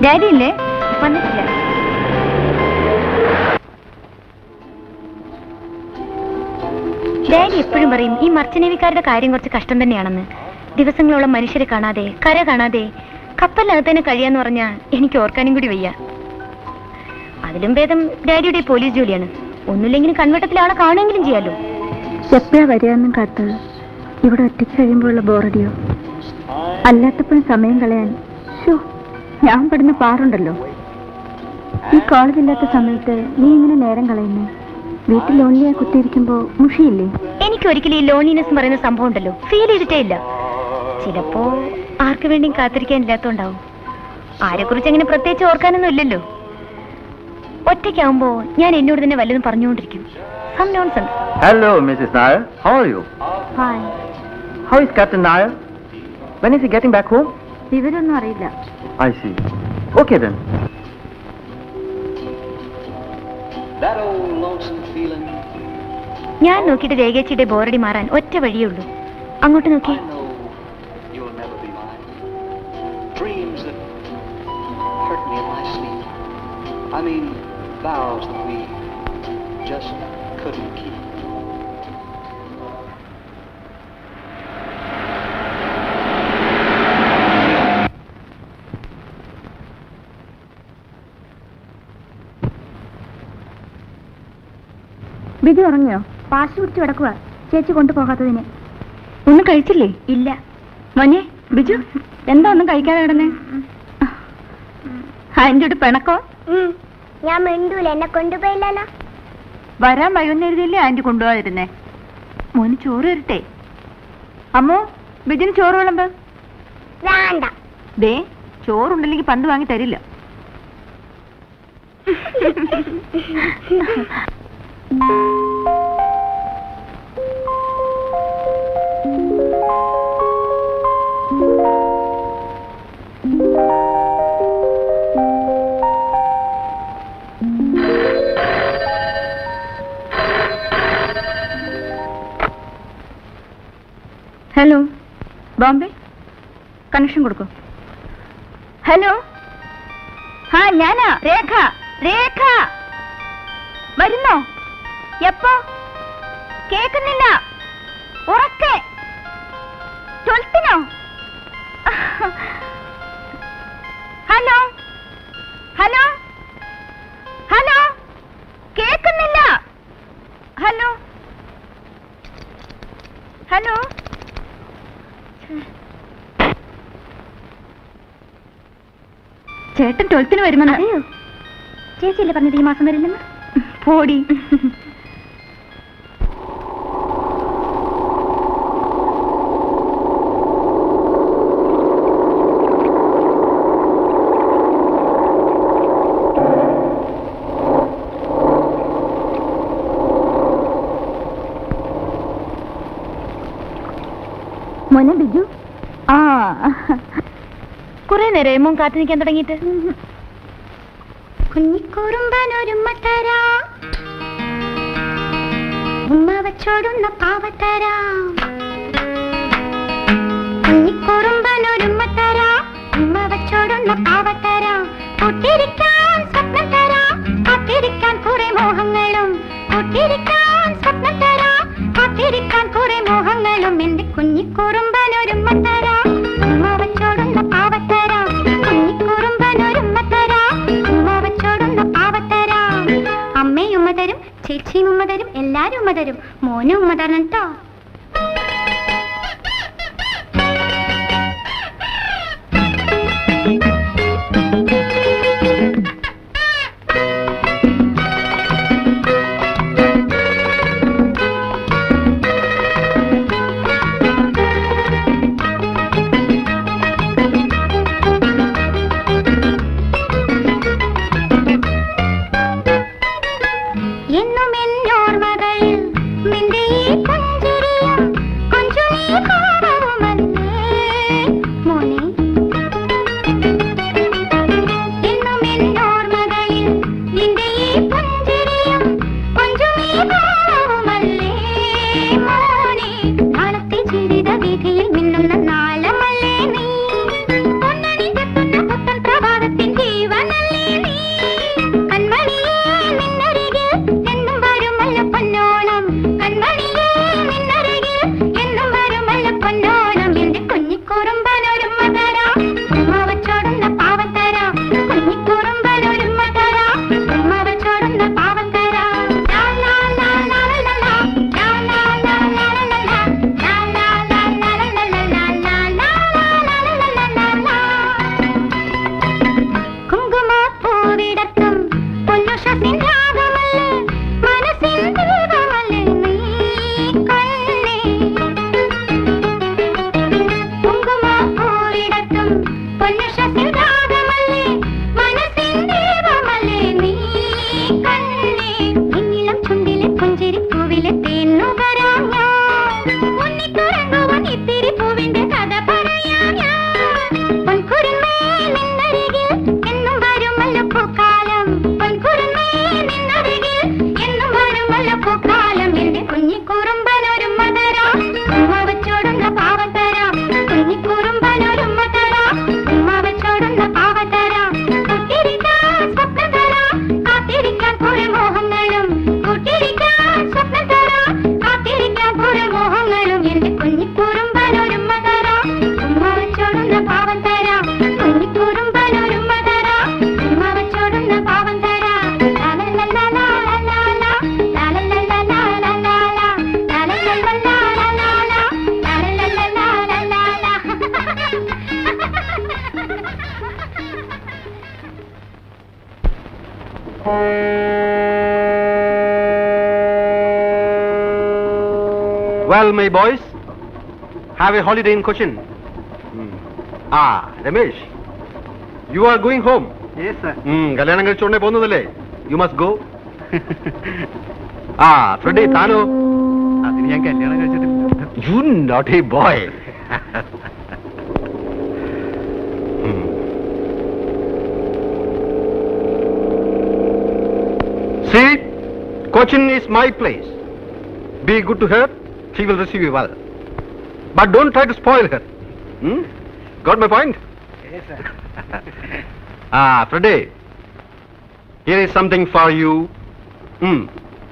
Daddy ഇല്ലേ? വന്നിട്ടില്ല. Daddy എപ്പോഴും പറയും ഈ മർച്ചനേവിക്കാരുടെ കാര്യം കുറച്ച് കഷ്ടം തന്നെയാണെന്ന്. ദിവസങ്ങളോളം മനുഷ്യരെ കാണാതെ, കര കാണാതെ കപ്പലിനകത്ത് തന്നെ കഴിയാന്ന് പറഞ്ഞാൽ എനിക്ക് ഓർക്കാനും കൂടി വയ്യ. അതിലും ഭേദം ഡാഡിയുടെ പോലീസ് ജോലിയാണ്. ഒന്നുമില്ലെങ്കിലും കൺവെട്ടത്തിൽ ആളെ കാണുമെങ്കിലും ചെയ്യാലോ. എപ്പോഴാ വരികയെന്നും കാത്ത് ഇവിടെ ഒറ്റയ്ക്ക് കഴിയുമ്പോഴുള്ള ബോറടിയോ? അല്ലാത്തപ്പോഴും സമയം കളയാൻ ഞാൻ പെടുന്ന പാറുണ്ടല്ലോ. ഈ കോളേജില്ലാത്ത സമയത്ത് നീ ഇങ്ങനെ നേരം കളയുന്നേ? വീട്ടിൽ ലോൺലിയായി കുത്തിയിരിക്കുമ്പോ മുഷിയില്ലേ? എനിക്കൊരിക്കലും ഈ ലോൺലിനെസ് പറയുന്ന സംഭവം ഉണ്ടല്ലോ ഫീൽ ചെയ്തിട്ടേ ഇല്ല. ചിലപ്പോ ആർക്ക് വേണ്ടിയും കാത്തിരിക്കാനില്ലാത്തോണ്ടാവും. ആരെക്കുറിച്ച് അങ്ങനെ പ്രത്യേകിച്ച് ഓർക്കാനൊന്നും ഇല്ലല്ലോ. ഒറ്റയ്ക്കാവുമ്പോ ഞാൻ എന്നോട് തന്നെ വല്ലതും പറഞ്ഞുകൊണ്ടിരിക്കും. Some nonsense. Hello, Mrs. Nair. How are you? Fine. How is Captain Nair? When is he getting back home? വിവരമൊന്നും അറിയില്ല. I see. Okay then. That old lonesome feeling. ഞാൻ നോക്കിയിട്ട് രേഖേച്ചിയുടെ ബോറടി മാറാൻ ഒറ്റ വഴിയേ ഉള്ളൂ. അങ്ങോട്ട് നോക്കി. I know you'll never be mine. Dreams that hurt me in my sleep. I mean, vows that we just couldn't keep. Biju ഉറങ്ങിയോ? പാസ് പിടിച്ച് കിടക്കുക ചേച്ചി കൊണ്ടുപോകാത്തതിന്. ഒന്നും കഴിച്ചില്ലേ? ഇല്ല. മോനെ ബിജു, എന്താ ഒന്നും കഴിക്കാതെ കിടന്നേ? അതിൻ്റെ ഒരു പിണക്കോ? ഞാൻ മിണ്ടൂല, എന്നെ കൊണ്ടുപോയില്ലല്ലോ. വരാൻ വൈകുന്നേരത്തില്ലേ ആന്റി കൊണ്ടുപോകാതിരുന്നേ? മോന് ചോറ് തരട്ടെ? അമ്മോ, ബിജുന് ചോറ് വിളമ്പ്. വേണ്ട. ദേ, ചോറുണ്ടല്ലെങ്കിൽ പണ്ട് വാങ്ങി തരില്ല. ഹലോ, ബോംബെ കണക്ഷൻ കൊടുക്കൂ. ഹലോ, ആ ഞാനാ രേഖ. രേഖ വരുന്നോ? എപ്പോ? കേൾക്കുന്നില്ല. ഉറക്കെ. 12നോ? ഹലോ ഹലോ ഹലോ, കേൾക്കുന്നില്ല. Hello hello. ചേട്ടൻ 12ന് വരുമെന്ന്. അതെയോ? ചേച്ചിയല്ലേ പറഞ്ഞത് ഈ മാസം വരില്ലെന്ന്? പോടി. മോനെ ബിജു. ആ, കുറെ നേരം മോൻ കാത്തു നിൽക്കാൻ തുടങ്ങിയിട്ട്. കുഞ്ഞിക്കുറുമ്പനൊരുമ്മ തരാം, ഉമ്മ വച്ചോടുന്ന പാവത്തരാം. കുഞ്ഞിക്കുറുമ്പനൊരുമ്മ തരാം, ഉമ്മ വച്ചോടുന്ന പാവത്തരാം. കൂട്ടിരിക്കാൻ സ്വപ്നം തരാം, കാത്തിരിക്കാൻ കുറെ മോഹങ്ങളും. കൂട്ടിരിക്കാൻ സ്വപ്നം തരാം, കാത്തിരിക്കാൻ കുറെ മോഹങ്ങളും. എന്റെ കുഞ്ഞിക്കുറുമ്പനൊരുമ്മ തരാം, ഉമ്മ വച്ചോടുന്ന പാവത്തരാം. കുഞ്ഞിക്കുറുമ്പനൊരുമ്മ തരാം, ഉമ്മ വച്ചോടുന്ന പാവത്തരാം. അമ്മയും ഉമ്മ തരും, ചേച്ചിയും ഉമ്മ തരും, എല്ലാരും ഉമ്മ തരും. മോനും ഉമ്മ തരണം കേട്ടോ. എന്നും എന്നോർമകളിൽ നിന്റെ ഈ പുഞ്ചിരിയും കൊഞ്ചുനീ ഭാവവുമല്ലേ മോനെ. എന്നും എന്നോർമകളിൽ നിന്റെ ഈ പുഞ്ചിരിയും കൊഞ്ചുനീ ഭാവവുമല്ലേ മോനെ. നാളത്തെ ജീവിത വീഥിയിൽ മിന്നുന്ന നാളമല്ലേ നീ. പൊന്നണിഞ്ഞ പുത്തൻ പ്രഭാതത്തിൻ ജീവനല്ലേ നീ. കൺമണിയേ നിന്നരികിൽ എന്നും വരുമല്ല പൊന്നോണം. കൺമണിയേ നിന്നരികിൽ എന്നും വരുമല്ല പൊന്നോണം. എന്റെ കുഞ്ഞിക്കുറുമ്പനൊരുമ്മ തരാം, ഉമ്മ വച്ചോടുന്ന പാവം തരാം. കുഞ്ഞിക്കുറുമ്പനൊരുമ്മ തരാം, ഉമ്മ വച്ചോടുന്ന പാവം തരാം. ലാ ലാ ലാ ലാ ലാ ലാ, ലാ ലാ ലാ ലാ ലാ ലാ, ലാ ലാ ലാ ലാ ലാ ലാ ലാ, ലാ ലാ ലാ ലാ ലാ. കുങ്കുമപ്പൂവിടത്തും പൊന്നുഷസിൻ രാഗമല്ലേ, മനസ്സിൻ ദീപമല്ലേ നീ കണ്ണേ. കുങ്കുമപ്പൂവിടത്തും പൊന്നുഷസിൻ രാഗമല്ലേ, മനസ്സിൻ ദീപമല്ലേ നീ കണ്ണേ. നിന്നിളം ചുണ്ടിലെ പുഞ്ചിരിപ്പൂവിലെ തേന്നുകരാം ഞാൻ. ഉണ്ണിക്കുറങ്ങുവാൻ ഇത്തിരി പൂവിന്റെ കഥ പറയാം ഞാൻ. പൊൻകുരുമേ നിന്നരികിൽ എന്നും വരുമല്ല പൂക്കാലം. പൊൻകുരുമേ നിന്നരികിൽ എന്നും വരുമല്ല പൂക്കാലം. എന്റെ കുഞ്ഞിക്കുറുമ്പനൊരുമ്മ തരാം, ഉമ്മ വച്ചോടുന്ന പാവം തരാം. കുഞ്ഞിക്കുറുമ്പനൊരുമ്മ തരാം, ഉമ്മ വച്ചോടുന്ന പാവം തരാം. കൂട്ടിരിക്കാൻ സ്വപ്നം തരാം, കാത്തിരിക്കാൻ കുറെ മോഹങ്ങളും. കൂട്ടിരിക്കാൻ സ്വപ്നം തരാം, കാത്തിരിക്കാൻ കുറെ മോഹങ്ങളും. എന്റെ കുഞ്ഞിക്കുറുമ്പനൊരുമ്മ തരാം, ഉമ്മ വച്ചോടുന്ന പാവം തരാം. കുഞ്ഞിക്കുറുമ്പനൊരുമ്മ തരാം, ഉമ്മ വച്ചോടുന്ന പാവം തരാം. ലാലല്ലല്ലാലാലാലാ, ലാലല്ലല്ലാലാലാലാ, ലാലല്ലല്ലാലാലാലാ, ലാലല്ലല്ലാലാലാലാ. Well, my boys, have a holiday in Cochin. Ramesh, you are going home. Yes, sir. കല്യാണം കഴിച്ചോണ്ടേ പോകുന്നതല്ലേ? You must go. Freddy, താനോ? അതിന് ഞാൻ കല്യാണം കഴിച്ചിട്ടില്ല. You naughty boy. See, Cochin is my place. Be good to her, she will receive you well. But don't try to spoil her. Got my point? Yes, sir. Freddy, here is something for you.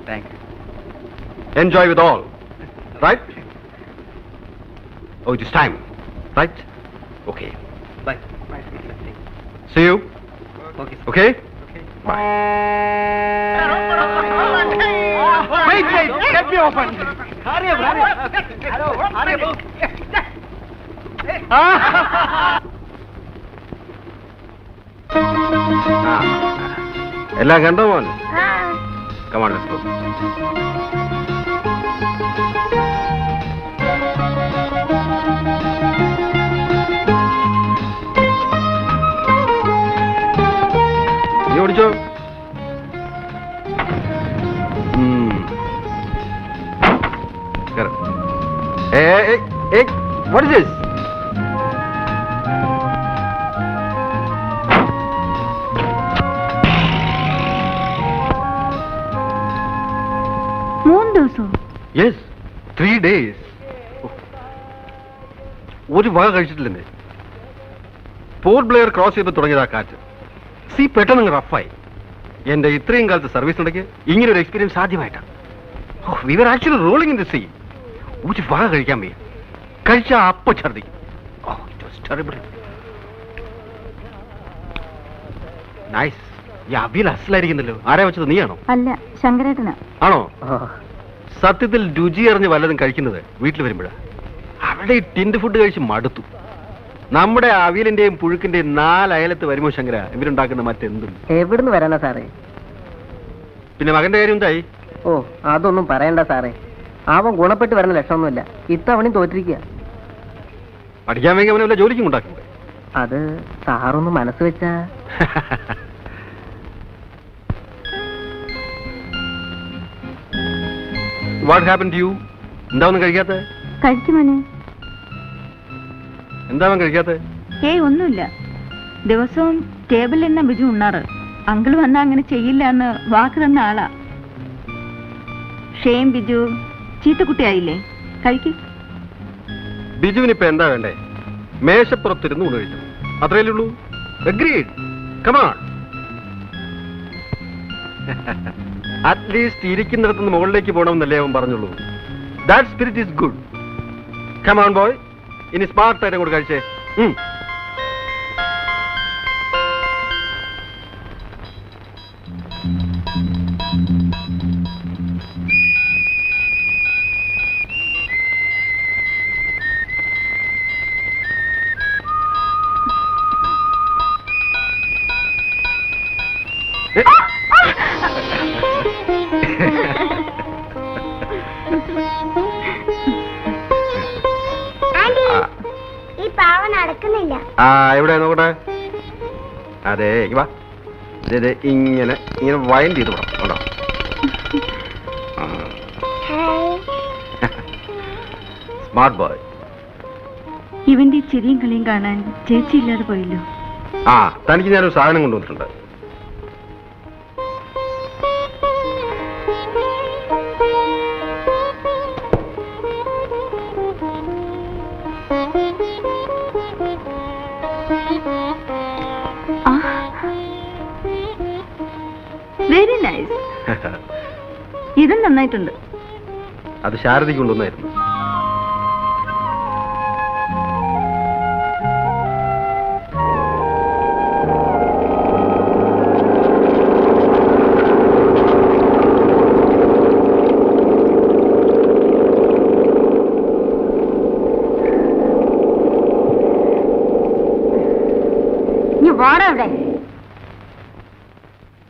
Thank you. Enjoy with all. Right? Oh, it is time. Right? Okay. Bye. See you. Okay. Okay? Bye. Wait, let me open. Hurry up, hurry up. Hello, hurry up. എല്ലാം കണ്ടോ മോൻ? Come on, let's go. നീ ഓടിച്ചോ. Hey, what is this? ദിവസവും? Yes, 3 days. ഒരു വക കഴിച്ചിട്ടില്ലെന്നേ. Port Blair cross ചെയ്തപ്പോൾ തുടങ്ങിയതാ കാറ്റ്. പെട്ടെന്ന് റഫായി. എന്റെ ഇത്രയും കാലത്ത് സർവീസിനിടയ്ക്ക് ഇങ്ങനെ ഒരു എക്സ്പീരിയൻസ് ആദ്യമായിട്ടാണ്. We were actually rolling in the sea. ഒരു വക കഴിക്കാൻ വയ്യ. കഴിച്ചാൽ അപ്പൊ ഛർദിക്കും. It was terrible. നൈസ്. ഈ അവിയൽ അസലായിരിക്കുന്നല്ലോ. ആരാ വെച്ചത്, നീയാണോ? അല്ല, ശങ്കരേട്ടനാ. ആണോ? സത്യത്തിൽ രുചി അറിഞ്ഞ് വല്ലതും കഴിക്കുന്നത് വീട്ടിൽ വരുമ്പോഴാണ്. അവിടെ ഈ ടിൻഡ് ഫുഡ് കഴിച്ച് മടുത്തു. നമ്മുടെ അവിയലിന്റെയും പുഴുക്കിന്റെയും 4 അയലത്ത് വരുമോ ശങ്കര ഇവരുണ്ടാക്കുന്ന മറ്റെന്തും? എവിടുന്ന് വരാനാ സാറേ? പിന്നെ മകന്റെ കാര്യം എന്തായി? ഓ, അതൊന്നും പറയണ്ട സാറേ. അവൻ ഗുണപ്പെട്ട് വരുന്ന ലക്ഷണമൊന്നുമില്ല. ഇത്തവണയും തോറ്റിരിക്കുക. പഠിക്കാൻ വേണ്ടി അവനെ വല്ല ജോലിക്കും ഉണ്ടാക്കണ്ടേ? അത് സാറൊന്ന് മനസ്സ് വെച്ചാ. What happen to you? എന്താ ഒന്നും കഴിക്കാത്ത? കഴിക്കുമോനെ? എന്താ അവൻ കഴിക്കാത്ത? ഒന്നുമില്ല. ദിവസവും ടേബിളിൽ എണ്ണ ബിജു ഉണ്ണാറ്. അങ്കിൾ വന്നാ അങ്ങനെ ചെയ്യില്ല എന്ന് വാക്ക് തന്ന ആളാ. ഷെയിം ബിജു, ചീത്തക്കുട്ടിയായില്ലേ? കഴിക്ക്. ബിജുവിനിപ്പോ എന്താ വേണ്ടേ? മേശപ്പുറത്തിരുന്ന് ഊണ് കഴിച്ചു, അത്രയല്ലേ ഉള്ളൂ. അഗ്രീഡ്. Come on. അറ്റ്ലീസ്റ്റ് ഇരിക്കുന്നിടത്തുനിന്ന് മുകളിലേക്ക് പോകണമെന്നല്ലേ അവൻ പറഞ്ഞുള്ളൂ. That spirit is good. Come on boy. ഇനി സ്മാർട്ടായിട്ട് കൂടെ കഴിച്ചേ. ആന്റി, ഈ പാവ നടക്കുന്നില്ല. എവിടെ നോക്കട്ടെ. അതെ, വാ. ഇങ്ങനെ ഇങ്ങനെ വൈൻഡ് ചെയ്ത് പോണം. ഉണ്ടോ? Smart boy. ഇവന്റെ ചിരിയും കളിയും കാണാൻ ചേച്ചി ഇല്ലാതെ പോയല്ലോ. തനിക്ക് ഞാനൊരു സാധനം കൊണ്ടുവന്നിട്ടുണ്ട്. Very nice. ഇതും നന്നായിട്ടുണ്ട്. അത് ശാരദയ്ക്ക് കൊണ്ടുവന്നായിരുന്നു.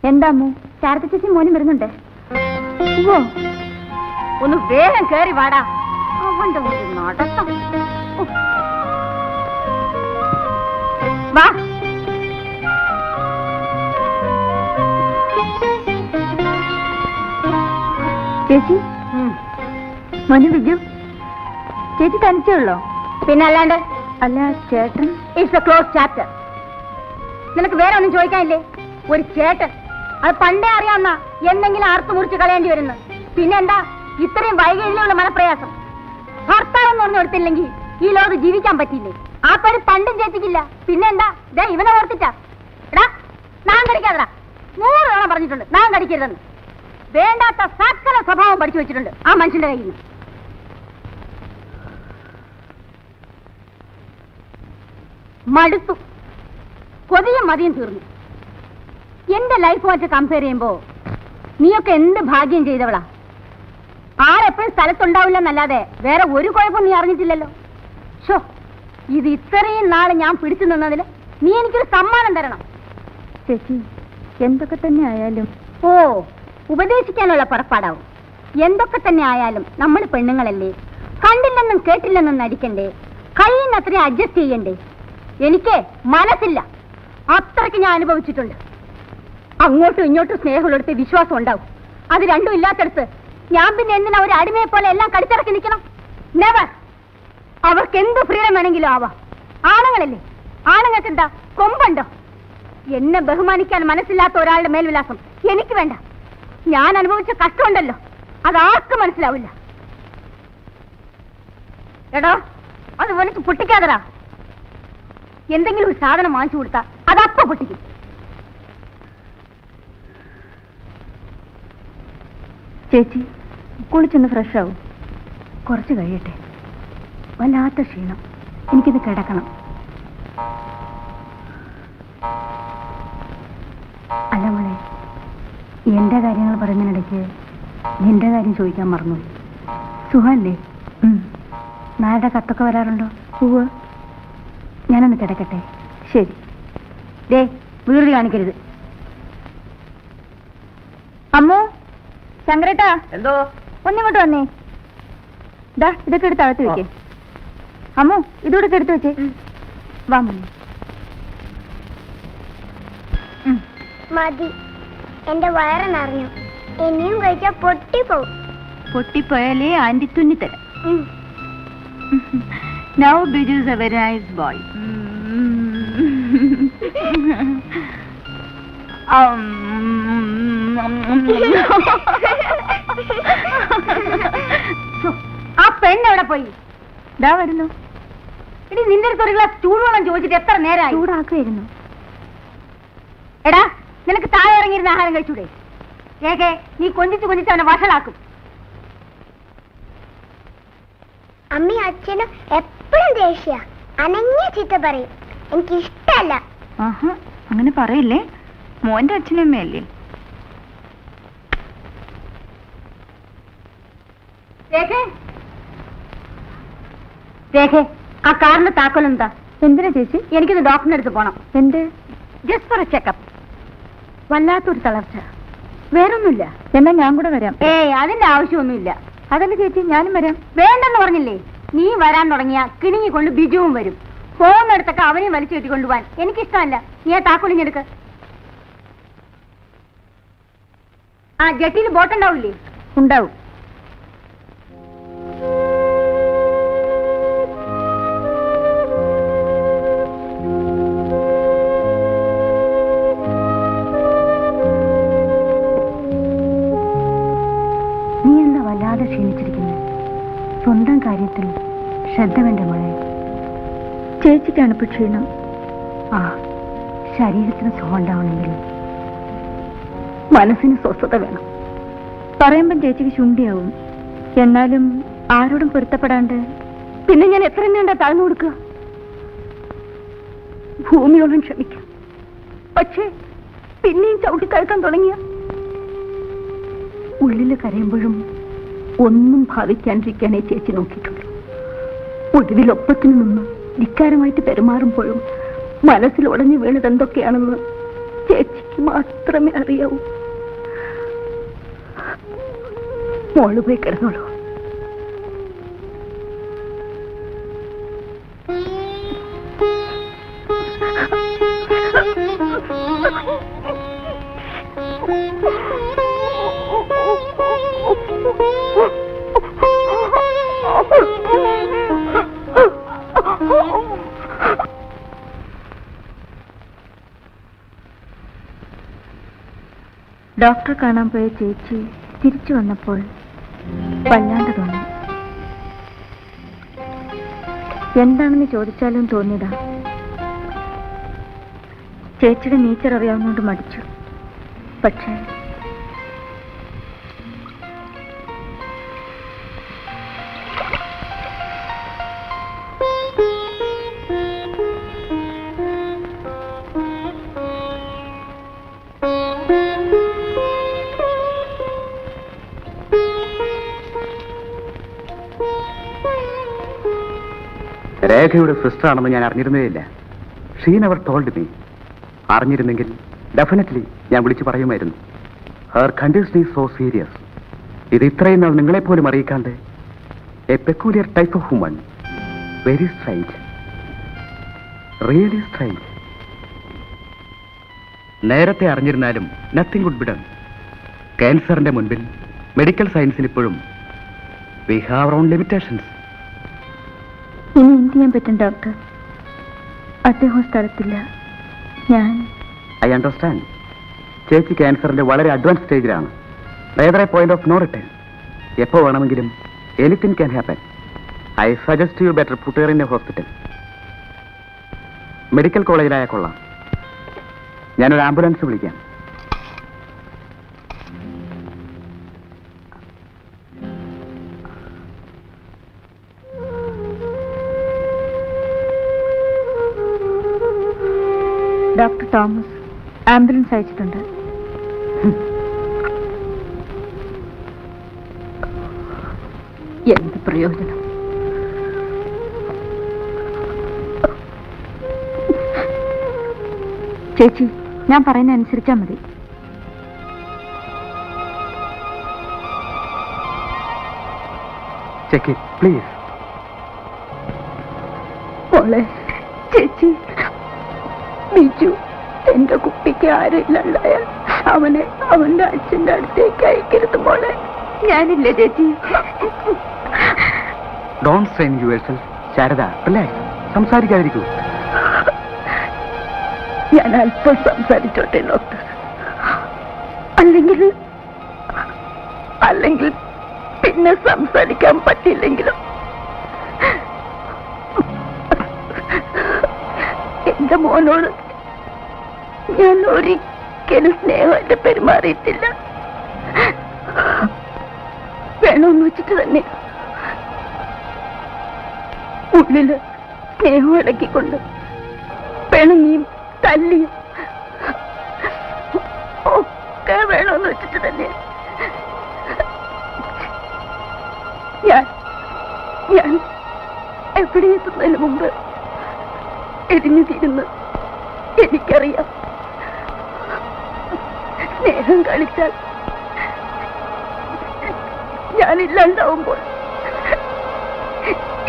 എന്താ അമ്മു? ശാരദ ചേച്ചി മോനും വരുന്നുണ്ട്. ഒന്ന് വേഗം കേറി വാടാ. അവന്റെ ഒരു നടത്തം. വാ. ചേച്ചി, മോനും ബിജു. ചേച്ചി തനിച്ചേ ഉള്ളോ? പിന്നെ അല്ലാണ്ട്. അല്ല, ചേട്ടൻ. It's A close chapter. നിനക്ക് വേറെ ഒന്നും ചോദിക്കാനില്ലേ? ഒരു ചേട്ടൻ, അത് പണ്ടേ അറിയാവുന്ന എന്തെങ്കിലും ആർത്തു മുറിച്ച് കളയേണ്ടി വരുന്നു. പിന്നെന്താ ഇത്രയും വൈകല്യമുള്ള മനപ്രയാസം? ഭർത്താവെന്ന് പറഞ്ഞു കൊടുത്തില്ലെങ്കിൽ ഈ ലോകത്ത് ജീവിക്കാൻ പറ്റില്ലേ? ആ പണി പണ്ടും ചേച്ചിക്കില്ല. പിന്നെന്താ ഇവനെ ഓർത്തിട്ടാ? എടാ, നാം കടിക്കാതടാ. 100 തവണ പറഞ്ഞിട്ടുണ്ട് നാം കടിക്കരുതെന്ന്. വേണ്ടാത്ത സകല സ്വഭാവം പഠിച്ചു വെച്ചിട്ടുണ്ട് ആ മനുഷ്യന്റെ കയ്യിൽ നിന്ന്. മടുത്തു. കൊതിയും മതിയും തീർന്നു. എന്റെ ലൈഫുമായിട്ട് കമ്പയർ ചെയ്യുമ്പോ നീയൊക്കെ എന്ത് ഭാഗ്യം ചെയ്തവളാ. ആരെപ്പോഴും സ്ഥലത്തുണ്ടാവില്ലെന്നല്ലാതെ വേറെ ഒരു കുഴപ്പം നീ അറിഞ്ഞിട്ടില്ലല്ലോ. ഷോ, ഇത് ഇത്രയും നാള് ഞാൻ പിടിച്ചു നിന്നതിന് നീ എനിക്കൊരു സമ്മാനം തരണം. ചേച്ചി, എന്തൊക്കെ തന്നെ ആയാലും. ഓ, ഉപദേശിക്കാനുള്ള പുറപ്പാടാവും. എന്തൊക്കെ തന്നെ ആയാലും നമ്മൾ പെണ്ണുങ്ങളല്ലേ. കണ്ടില്ലെന്നും കേട്ടില്ലെന്നും നടിക്കണ്ടേ? കഴിയുന്നത്രയും അഡ്ജസ്റ്റ് ചെയ്യണ്ടേ? എനിക്ക് മനസ്സില്ല. അത്രയ്ക്ക് ഞാൻ അനുഭവിച്ചിട്ടുണ്ട്. അങ്ങോട്ടും ഇങ്ങോട്ടും സ്നേഹമുള്ളടുത്ത് വിശ്വാസം ഉണ്ടാവും. അത് രണ്ടും ഇല്ലാത്തടുത്ത് ഞാൻ പിന്നെ എന്തിനാ ഒരു അടിമയെ പോലെ എല്ലാം കടിച്ചിറക്കി നിൽക്കണം? നെവർ. അവർക്ക് എന്ത് ഫ്രീഡം വേണമെങ്കിലും ആവാം. ആണുങ്ങളല്ലേ, ആണുങ്ങൾക്ക് എന്താ കൊമ്പുണ്ടോ? എന്നെ ബഹുമാനിക്കാൻ മനസ്സില്ലാത്ത ഒരാളുടെ മേൽവിലാസം എനിക്ക് വേണ്ട. ഞാൻ അനുഭവിച്ച കഷ്ടമുണ്ടല്ലോ, അതാർക്കും മനസ്സിലാവില്ല. എടോ, അത് വലിച്ച് പൊട്ടിക്കാതടാ. എന്തെങ്കിലും ഒരു സാധനം വാങ്ങിച്ചു കൊടുത്താ അതപ്പ പൊട്ടിക്കും. ചേച്ചി കുളിച്ചൊന്ന് ഫ്രഷ് ആവും. കുറച്ച് കഴിയട്ടെ. വല്ലാത്ത ക്ഷീണം. എനിക്കിത് കിടക്കണം. അല്ല മോളെ, എന്റെ കാര്യങ്ങൾ പറയുന്നതിനിടയ്ക്ക് നിന്റെ കാര്യം ചോദിക്കാൻ മറന്നു. സുഖല്ലേ? നാളെ കത്തൊക്കെ വരാറുണ്ടോ? പൂവ്. ഞാനൊന്ന് കിടക്കട്ടെ. ശരി. ദേ, വീട് കാണിക്കരുത്. അമ്മോ, ശങ്കരേട്ടാ, എന്തോ ഒന്നിങ്ങോട്ട് വന്നേ. ദാ ഇതൊക്കെ എടുത്ത് അകത്ത് വെക്കേ. അമ്മോ, ഇതൂടെ എടുത്ത് വെച്ചേ. വാ മോനെ. മതി, എന്റെ വയറ് നിറഞ്ഞു. ഇനിയും കഴിച്ചാൽ പൊട്ടിപ്പോവും. പൊട്ടിപ്പോയാലേ anti തുന്നിത്തരാം. Now Biju is a very nice boy. ആ പെണ്ണെവിടെ പോയി? ഇതാ വരുന്നു. ഇനി നിന്റെ അടുത്ത് ഒരു ഗ്ലാസ് ചൂടുവെള്ളം ചോദിച്ചിട്ട് എത്ര നേരമായി? ചൂടാക്കുമായിരുന്നു. എടാ, നിനക്ക് താഴെ ഇറങ്ങിയിരുന്ന ആഹാരം കഴിച്ചൂടെ? കേക്കെ, നീ കൊഞ്ചിച്ച് കൊഞ്ചിച്ച് അവനെ വഷളാക്കും. അമ്മയും അച്ഛനും എപ്പോഴും ദേഷ്യ, അനങ്ങിയ ചീത്ത പറയും. എനിക്കിഷ്ടല്ല. അങ്ങനെ പറയില്ലേ, മോന്റെ അച്ഛനമ്മയല്ലേ. രേഖേ, ആ കാറിന്റെ താക്കോലെന്താ? എന്തിനാ ചേച്ചി? എനിക്കൊന്ന് ഡോക്ടറിന്റെ അടുത്ത് പോണം. എന്ത്? Just for A checkup. വല്ലാത്തൊരു തളർച്ച. വേറൊന്നുമില്ല. എന്നാ ഞാൻ കൂടെ വരാം. അതിന്റെ ആവശ്യമൊന്നുമില്ല. അതല്ല ചേച്ചി, ഞാനും വരാം. വേണ്ടെന്ന് പറഞ്ഞില്ലേ? നീ വരാൻ തുടങ്ങിയ കിണിങ്ങിക്കൊണ്ട് ബിജുവും വരും. പോകുന്നിടത്തൊക്കെ അവനെയും വലിച്ചു കെട്ടിക്കൊണ്ടുപോവാൻ എനിക്കിഷ്ടമല്ല. നീ ആ താക്കോലിഞ്ഞെടുക്ക്. ആ ജെട്ടിയിൽ ബോട്ടുണ്ടാവില്ലേ? ഉണ്ടാവും. നീ എന്താ വല്ലാതെ ക്ഷീണിച്ചിരിക്കുന്നു? സ്വന്തം കാര്യത്തിൽ ശ്രദ്ധ വേണ്ട മോളെ. ചേച്ചിക്കാണ് ഇപ്പൊ ക്ഷീണം. ആ, ശരീരത്തിന് സുഖം ഉണ്ടാവണമെങ്കിൽ മനസ്സിന് സ്വസ്ഥത വേണം. പറയുമ്പം ചേച്ചിക്ക് ശുണ്ടിയാവും. എന്നാലും ആരോടും പൊരുത്തപ്പെടാണ്ട് പിന്നെ ഞാൻ എത്ര നീണ്ട താഴ്ന്നു കൊടുക്കുക? ഭൂമിയോളം ക്ഷമിക്കാം. പക്ഷേ പിന്നെയും ചവിട്ടിത്താഴ്ത്താൻ തുടങ്ങിയ ഉള്ളിൽ കരയുമ്പോഴും ഒന്നും ഭാവിക്കാണ്ടിരിക്കാനേ ചേച്ചി നോക്കിയിട്ടുള്ളൂ. ഒടുവിലൊപ്പത്തിന് നിന്ന് ധിക്കാരമായിട്ട് പെരുമാറുമ്പോഴും മനസ്സിൽ ഉടഞ്ഞു വീണത് എന്തൊക്കെയാണെന്ന് ചേച്ചിക്ക് മാത്രമേ അറിയാവൂ. മോള് പോയി കിടന്നോളൂ. ഡോക്ടറെ കാണാൻ പോയ ചേച്ചി തിരിച്ചു വന്നപ്പോൾ വല്ലാണ്ട് തോന്നി. എന്താണെന്ന് ചോദിച്ചാലും തോന്നിയതാ. ചേച്ചിയുടെ നേച്ചർ അറിയാവുന്നതുകൊണ്ട് മടിച്ചു. പക്ഷേ രേഖയുടെ സിസ്റ്റർ ആണെന്ന് ഞാൻ അറിഞ്ഞിരുന്നേയില്ല. She never told me. അറിഞ്ഞിരുന്നെങ്കിൽ ഡെഫിനറ്റ്ലി ഞാൻ വിളിച്ചു പറയുമായിരുന്നു. Her condition is so serious. ഇത് ഇത്രയും നാൾ നിങ്ങളെപ്പോലും അറിയിക്കാണ്ട് a peculiar type of woman. Very strange, really strange. നേരത്തെ അറിഞ്ഞിരുന്നാലും നത്തിങ് വുഡ് ബി ഡൺ. ക്യാൻസറിന്റെ മുൻപിൽ മെഡിക്കൽ സയൻസിന് ഇപ്പോഴും we have our own limitations. ഇനി എന്ത് ചെയ്യാൻ പറ്റും ഡോക്ടർ? അദ്ദേഹം സ്ഥലത്തില്ല. ഞാൻ ഐ അണ്ടർസ്റ്റാൻഡ്. ചേച്ചി ക്യാൻസറിന്റെ വളരെ അഡ്വാൻസ് സ്റ്റേജിലാണ്. വേറെ പോയിന്റ് ഓഫ് നോ റിട്ടേൺ. എപ്പോ വേണമെങ്കിലും anything can happen. I suggest you better put her in a hospital. Medical കോളേജിലായാൽ കൊള്ളാം. ഞാനൊരു ആംബുലൻസ് വിളിക്കാം. ഡോക്ടർ തോമസ് ആംബുലൻസ് അയച്ചിട്ടുണ്ട്. എന്ത് പ്രയോജനം? ചേച്ചി, ഞാൻ പറയുന്ന അനുസരിച്ചാ മതി. Check it please. മോളെ, ചേച്ചി, ബിജു എന്റെ കുട്ടിക്ക് ആരില്ലാണ്ടായാൽ അവനെ അവന്റെ അച്ഛന്റെ അടുത്തേക്ക് അയക്കരുത് മോളെ. ഞാനില്ലേ ചേച്ചി? Don't strain yourself. Sharada, relax. സംസാരിക്കാതിരിക്കൂ. ഞാൻ അല്പം സംസാരിച്ചോട്ടെ ഡോക്ടർ. അല്ലെങ്കിൽ പിന്നെ സംസാരിക്കാൻ പറ്റില്ലെങ്കിലും എന്റെ മോനോട് ഞാൻ ഒരിക്കലും സ്നേഹമായിട്ട് പെരുമാറിയിട്ടില്ല. വേണമെന്ന് വെച്ചിട്ട് തന്നെ ഉള്ളില് സ്നേഹം ഇളക്കിക്കൊണ്ട് പിണങ്ങിയും തല്ലിയും ഒക്കെ വേണമെന്ന് വെച്ചിട്ട് തന്നെ ഞാൻ എവിടെ എത്തുന്നതിന് മുമ്പ് എരിഞ്ഞു തീരുന്നു. എനിക്കറിയാം, സ്നേഹം കളിച്ചാൽ ഞാനില്ലാണ്ടാവുമ്പോൾ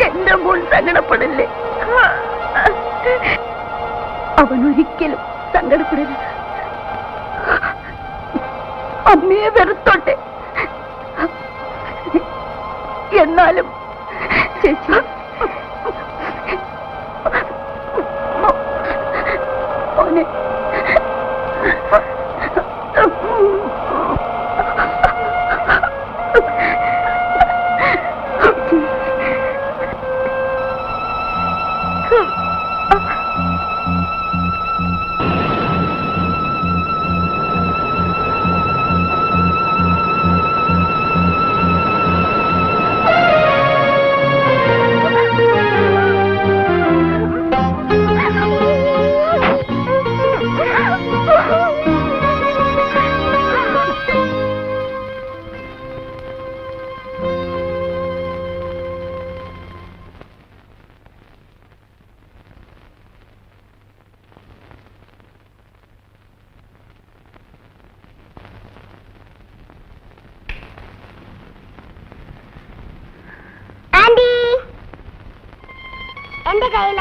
എന്റെ മോൻ സങ്കടപ്പെടില്ലേ? അവനൊരിക്കലും സങ്കടപ്പെടരുത്. അമ്മയെ വെറുത്തോട്ടെ. എന്നാലും ചേച്ചി, മോനെ എന്റെ കയ്യിൽ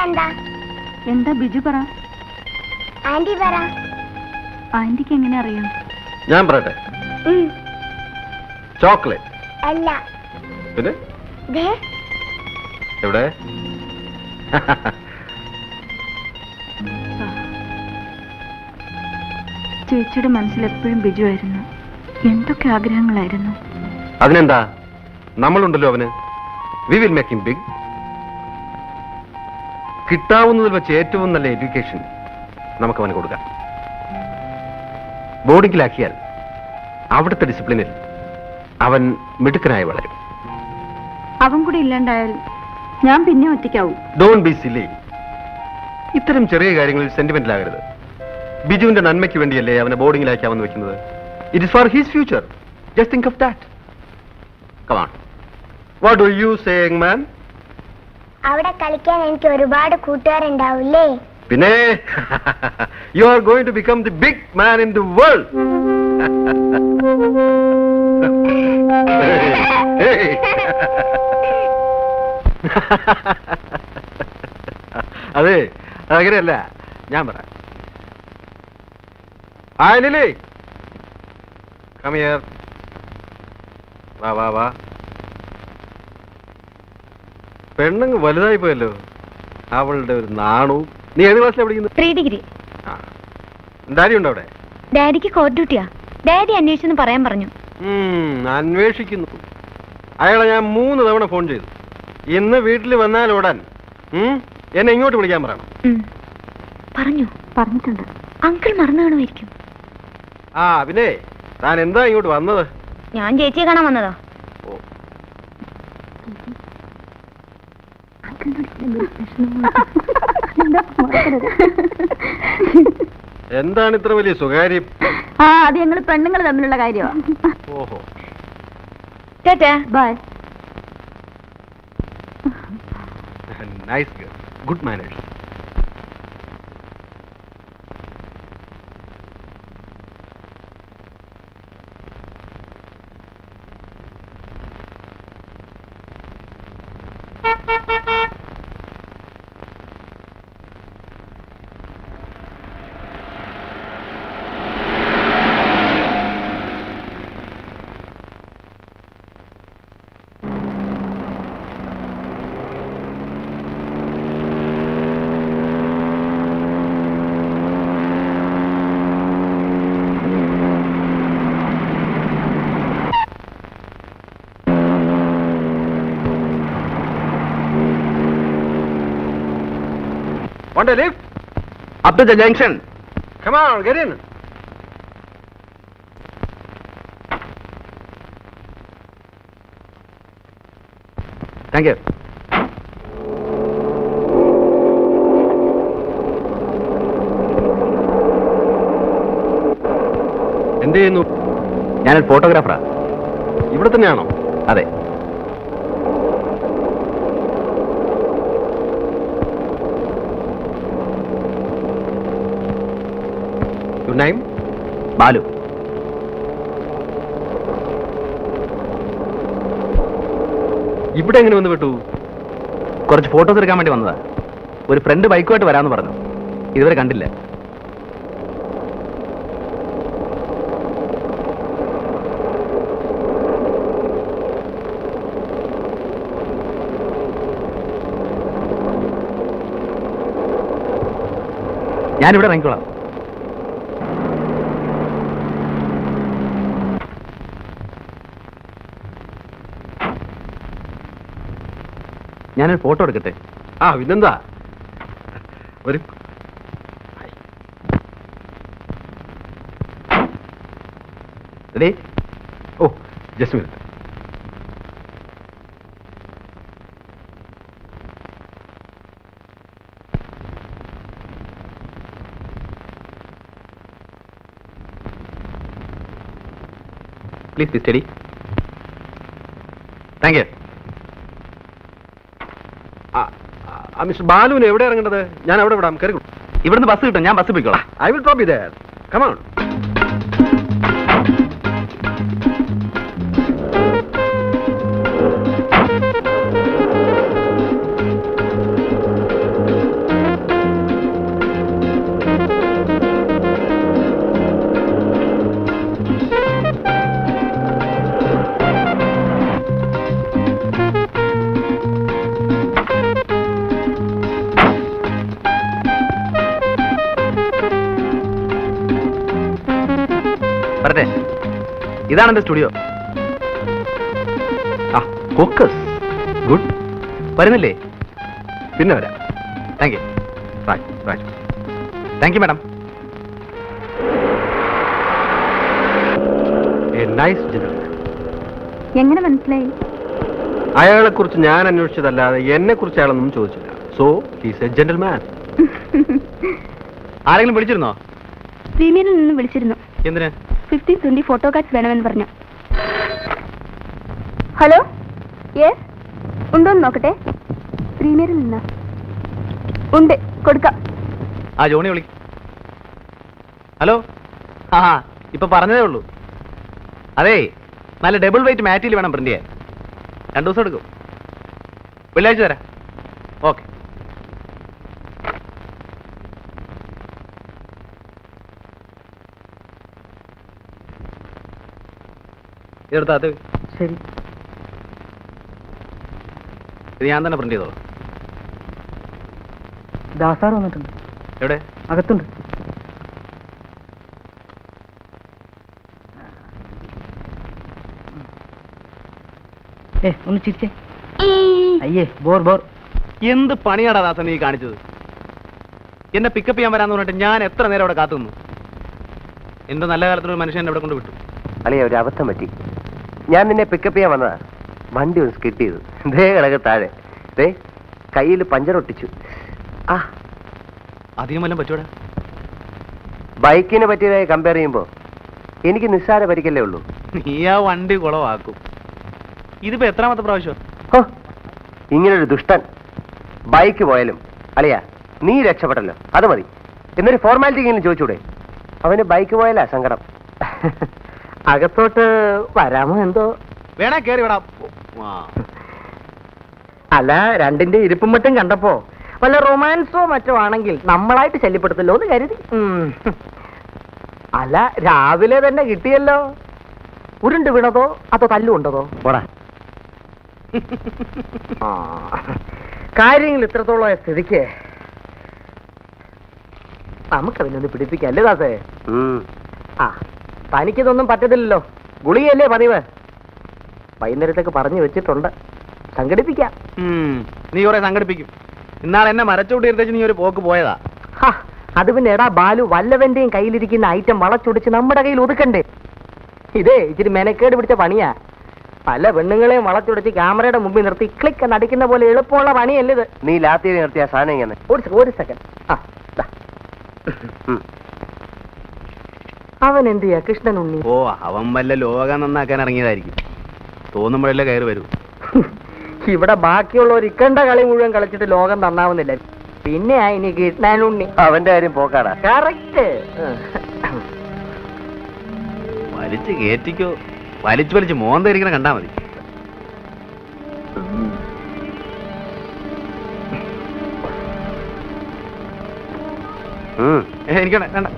എന്താ ബിജു പറ. ആന്റി പറ. ആന്റിക്ക് എങ്ങനെ അറിയാം? ഞാൻ പറയട്ടെ. ചോക്ലേറ്റ് അല്ല. പിന്നെ ദേ എവിടെ? ചേച്ചിയുടെ മനസ്സിൽ എപ്പോഴും ബിജു ആയിരുന്നു. എന്തൊക്കെ ആഗ്രഹങ്ങളായിരുന്നു. അതിനെന്താ, നമ്മളുണ്ടല്ലോ അവന്. We will make him big. കിട്ടാവുന്നതിൽ വെച്ച് ഏറ്റവും നല്ല എഡ്യൂക്കേഷൻ നമുക്ക് അവന് കൊടുക്കാം. ബോർഡിങ്ങിലാക്കിയാൽ അവിടുത്തെ ഡിസിപ്ലിനിൽ അവൻ മിടുക്കനായി വളരും. അവൻ കൂടി ഇല്ലാണ്ടായാൽ ഞാൻ പിന്നെ ഒറ്റയ്ക്കാവും. Don't be silly. ഇത്തരം ചെറിയ കാര്യങ്ങളിൽ സെന്റിമെന്റൽ ആകരുത്. ബിജുവിന്റെ നന്മയ്ക്ക് വേണ്ടിയല്ലേ അവനെ ബോർഡിങ്ങിലാക്കാമെന്ന് വെക്കുന്നത്. It is for his future. Just think of that. Come on. What do you say, young man? അവിടെ കളിക്കാൻ എനിക്ക് ഒരുപാട് കൂട്ടുകാരുണ്ടാവില്ലേ? പിന്നെ you are going to become the big man in the world. അതെ, അങ്ങനെയല്ല, ഞാൻ പറയാം. Hi Lily, come here. വാ വാ വാ. പെണ്ണങ്ങ് വലുതായി പോയല്ലോ. അവളുടെ ഒരു നാണു. നീ ഏത് ക്ലാസ്സിലാണ് പഠിക്കുന്നത്? 3 ഡിഗ്രി. ഡാഡി ഉണ്ടോ അവിടെ? ഡാഡിക്ക് കോർട്ട് ഡ്യൂട്ടിയാ. ഡാഡി അന്വേഷിച്ചെന്ന് പറയാൻ പറഞ്ഞു. അന്വേഷിക്കുന്നു. അയാളെ ഞാൻ 3 തവണ ഫോൺ ചെയ്തു. ഇന്ന് വീട്ടിൽ വന്നാൽ ഉടൻ എന്നെ ഇങ്ങോട്ട് വിളിക്കാൻ പറയണം. പറഞ്ഞിട്ടുണ്ട്. അങ്കിൾ മറന്നു കാണുമായിരിക്കും. ആ പിന്നെ താൻ എന്താ ഇങ്ങോട്ട് വന്നത്? ഞാൻ ചേച്ചിയെ കാണാൻ വന്നതോ? എന്താണ് ഇത്ര വലിയ സ്വകാര്യം? അത് ഞങ്ങൾ പെണ്ണുങ്ങൾ തമ്മിലുള്ള കാര്യമാണ്. ഓഹോ. Bye. Nice girl, good manners. Want a lift? Up to the junction. Come on, get in. Thank you. എന്ത് ചെയ്യുന്നു? ഞാനൊരു ഫോട്ടോഗ്രാഫറാ. ഇവിടെ തന്നെയാണോ? അതെ. Your name? ബാലു. ഇവിടെ എങ്ങനെ വന്ന് വിട്ടു? കുറച്ച് ഫോട്ടോസ് എടുക്കാൻ വേണ്ടി വന്നതാ. ഒരു ഫ്രണ്ട് ബൈക്കുമായിട്ട് വരാമെന്ന് പറഞ്ഞു. ഇതുവരെ കണ്ടില്ല. ഞാനിവിടെ ഇറങ്ങിക്കോളാം. ഞാനൊരു ഫോട്ടോ എടുക്കട്ടെ? പിന്നെന്താ. ഒരു റെഡി? ഓ, just minute. Please be steady. Thank you. Mister ബാലുവിന് എവിടെ ഇറങ്ങേണ്ടത്? ഞാൻ അവിടെ വിടാം. കയറി. ഇവിടുന്ന് ബസ് കിട്ടും. ഞാൻ ബസ് പോയിക്കോളാം. I will drop you there. Come on. വരട്ടെ. ഇതാണ് എന്റെ സ്റ്റുഡിയോ. ഫോക്കസ്. ഗുഡ്. വരുന്നില്ലേ? പിന്നെ വരാം. Thank you. Thank you madam. A nice gentleman. എങ്ങനെ മനസ്സിലായി? അയാളെ കുറിച്ച് ഞാൻ അന്വേഷിച്ചതല്ലാതെ എന്നെ കുറിച്ച് അയാളൊന്നും ചോദിച്ചില്ല. So he's A gentleman. ആരെങ്കിലും വിളിച്ചിരുന്നോ? പ്രീമിയറിൽ നിന്ന് വിളിച്ചിരുന്നു. എന്തിന്? 15-20 ഫോട്ടോ കാർഡ്സ് വേണമെന്ന് പറഞ്ഞു. ഹലോ, യെസ്, ഉണ്ടോന്ന് നോക്കട്ടെ. പ്രീമിയറിൽ നിന്ന് ഉണ്ട്, കൊടുക്കാം. ജോണി വിളി. ഹലോ. ഇപ്പൊ പറഞ്ഞതേ ഉള്ളൂ. അതെ, നല്ല ഡബിൾ വെയിറ്റ് മാറ്റിൽ വേണം പ്രിന്റ് ചെയ്യാൻ. 2 ദിവസം എടുക്കും. വെള്ളിയാഴ്ച തരാം. ഓക്കെ. ഇതെടുത്താ. ശരി. ഇത് ഞാൻ തന്നെ പ്രിന്റ് ചെയ്തോളാം. ദാസാർ വന്നിട്ടുണ്ട്. എവിടെ? അകത്തുണ്ട്. ഒന്ന് ചിരിച്ചേ. അയ്യേ ബോർ ബോർ. എന്ത് പണിയാടാ ദാസ നീ കാണിച്ചത്? എന്നെ പിക്കപ്പ് ചെയ്യാൻ വരാന്ന് പറഞ്ഞിട്ട് ഞാൻ എത്ര നേരം അവിടെ കാത്തു നിന്നു. എന്റെ നല്ല കാലത്തൊരു മനുഷ്യൻ എന്നെ അവിടെ കൊണ്ട് വിട്ടു. അളിയ ഒരു അബദ്ധം പറ്റി. ഞാൻ നിന്നെ പിക്കപ്പ് ചെയ്യാൻ വന്നതാ. വണ്ടി ഒന്ന് സ്കിറ്റ് ചെയ്തു. ദേ കിടക്ക് താഴെ. ദേ കയ്യിൽ പഞ്ചർ ഒട്ടിച്ചു. ആ അധികം വല്ലതും പറ്റൂടാ? ബൈക്കിനെ പറ്റിയതായി കമ്പയർ ചെയ്യുമ്പോ എനിക്ക് നിസ്സാര പരിക്കല്ലേ ഉള്ളൂ. നീ ആ വണ്ടി കുളവാക്കും. ഇതിപ്പോ എത്രാമത്തെ പ്രാവശ്യം? ഹോ, ഇങ്ങനൊരു ദുഷ്ടൻ. ബൈക്ക് പോയാലും അളിയ നീ രക്ഷപ്പെട്ടല്ലോ, അത് മതി. എന്നൊരു ഫോർമാലിറ്റി എങ്കിലും ചോദിച്ചൂടെ? അവന് ബൈക്ക് പോയാലാ സങ്കടം. അകത്തോട്ട് വരാമോ എന്തോ? വേണേ കേറി വിടാം. അല്ല, രണ്ടിന്റെ ഇരിപ്പും മറ്റും കണ്ടപ്പോ വല്ല റൊമാൻസോ മറ്റോ ആണെങ്കിൽ നമ്മളായിട്ട് ശല്യപ്പെടുത്തല്ലോ എന്ന് കരുതി. അല്ല, രാവിലെ തന്നെ കിട്ടിയല്ലോ. ഉരുണ്ട് വീണതോ അതോ തല്ലുകൊണ്ടതോ? പോടാ. കാര്യങ്ങൾ ഇത്രത്തോളം സ്ഥിതിക്ക് നമുക്കതിനൊന്ന് പിടിപ്പിക്കല്ലേ ദാസേ? ആ, തനിക്കിതൊന്നും പറ്റത്തില്ലല്ലോ. ഗുളികയല്ലേ പതിവ്. വൈകുന്നേരത്തേക്ക് പറഞ്ഞു വെച്ചിട്ടുണ്ട്. സംഘടിപ്പിക്കാം. നീ കുറെ സംഘടിപ്പിക്കും. ഇന്നാളെ എന്നെ മരച്ചൂട്ടി എടുത്തേച്ച് നീ ഒരു പോക്ക് പോയതാ. അത് പിന്നെ എടാ ബാലു, വല്ലവന്റെയും കയ്യിലിരിക്കുന്ന ഐറ്റം വളച്ചൊടിച്ച് നമ്മുടെ കയ്യിൽ ഒതുക്കണ്ടേ? ഇതേ ഇച്ചിരി മെനക്കേട് പിടിച്ച പണിയാ. പല പെണ്ണുങ്ങളെയും വളച്ചൊടിച്ച് ക്യാമറയുടെ മുമ്പിൽ നിർത്തി ക്ലിക്ക് എന്ന് അടിക്കുന്ന പോലെ എളുപ്പമുള്ള പണിയല്ലേ ഇത്. നീ ലാത്തി നിർത്തിയ സാധനം ഇങ്ങനെ. ഒരു സെക്കൻഡ്. അവൻ എന്ത് ചെയ്യാ കൃഷ്ണൻ ഉണ്ണി? ഓ, അവൻ വല്ല ലോകം നന്നാക്കാൻ ഇറങ്ങിയതായിരിക്കും. തോന്നുമ്പോഴല്ലേ കയറി വരൂ. ഇവിടെ ബാക്കിയുള്ളവർ ഇക്കണ്ട കളി മുഴുവൻ കളിച്ചിട്ട് ലോകം നന്നാവുന്നില്ല. പിന്നെ ഇനി കൃഷ്ണൻ ഉണ്ണി. അവന്റെ കാര്യം പോക്കാടാ. കറക്റ്റ്. വലിച്ചു കേറ്റിക്കോ. വലിച്ചു മോന്തരിക്കണ കണ്ടാ മതി. എനിക്കണ്ട വേണ്ട.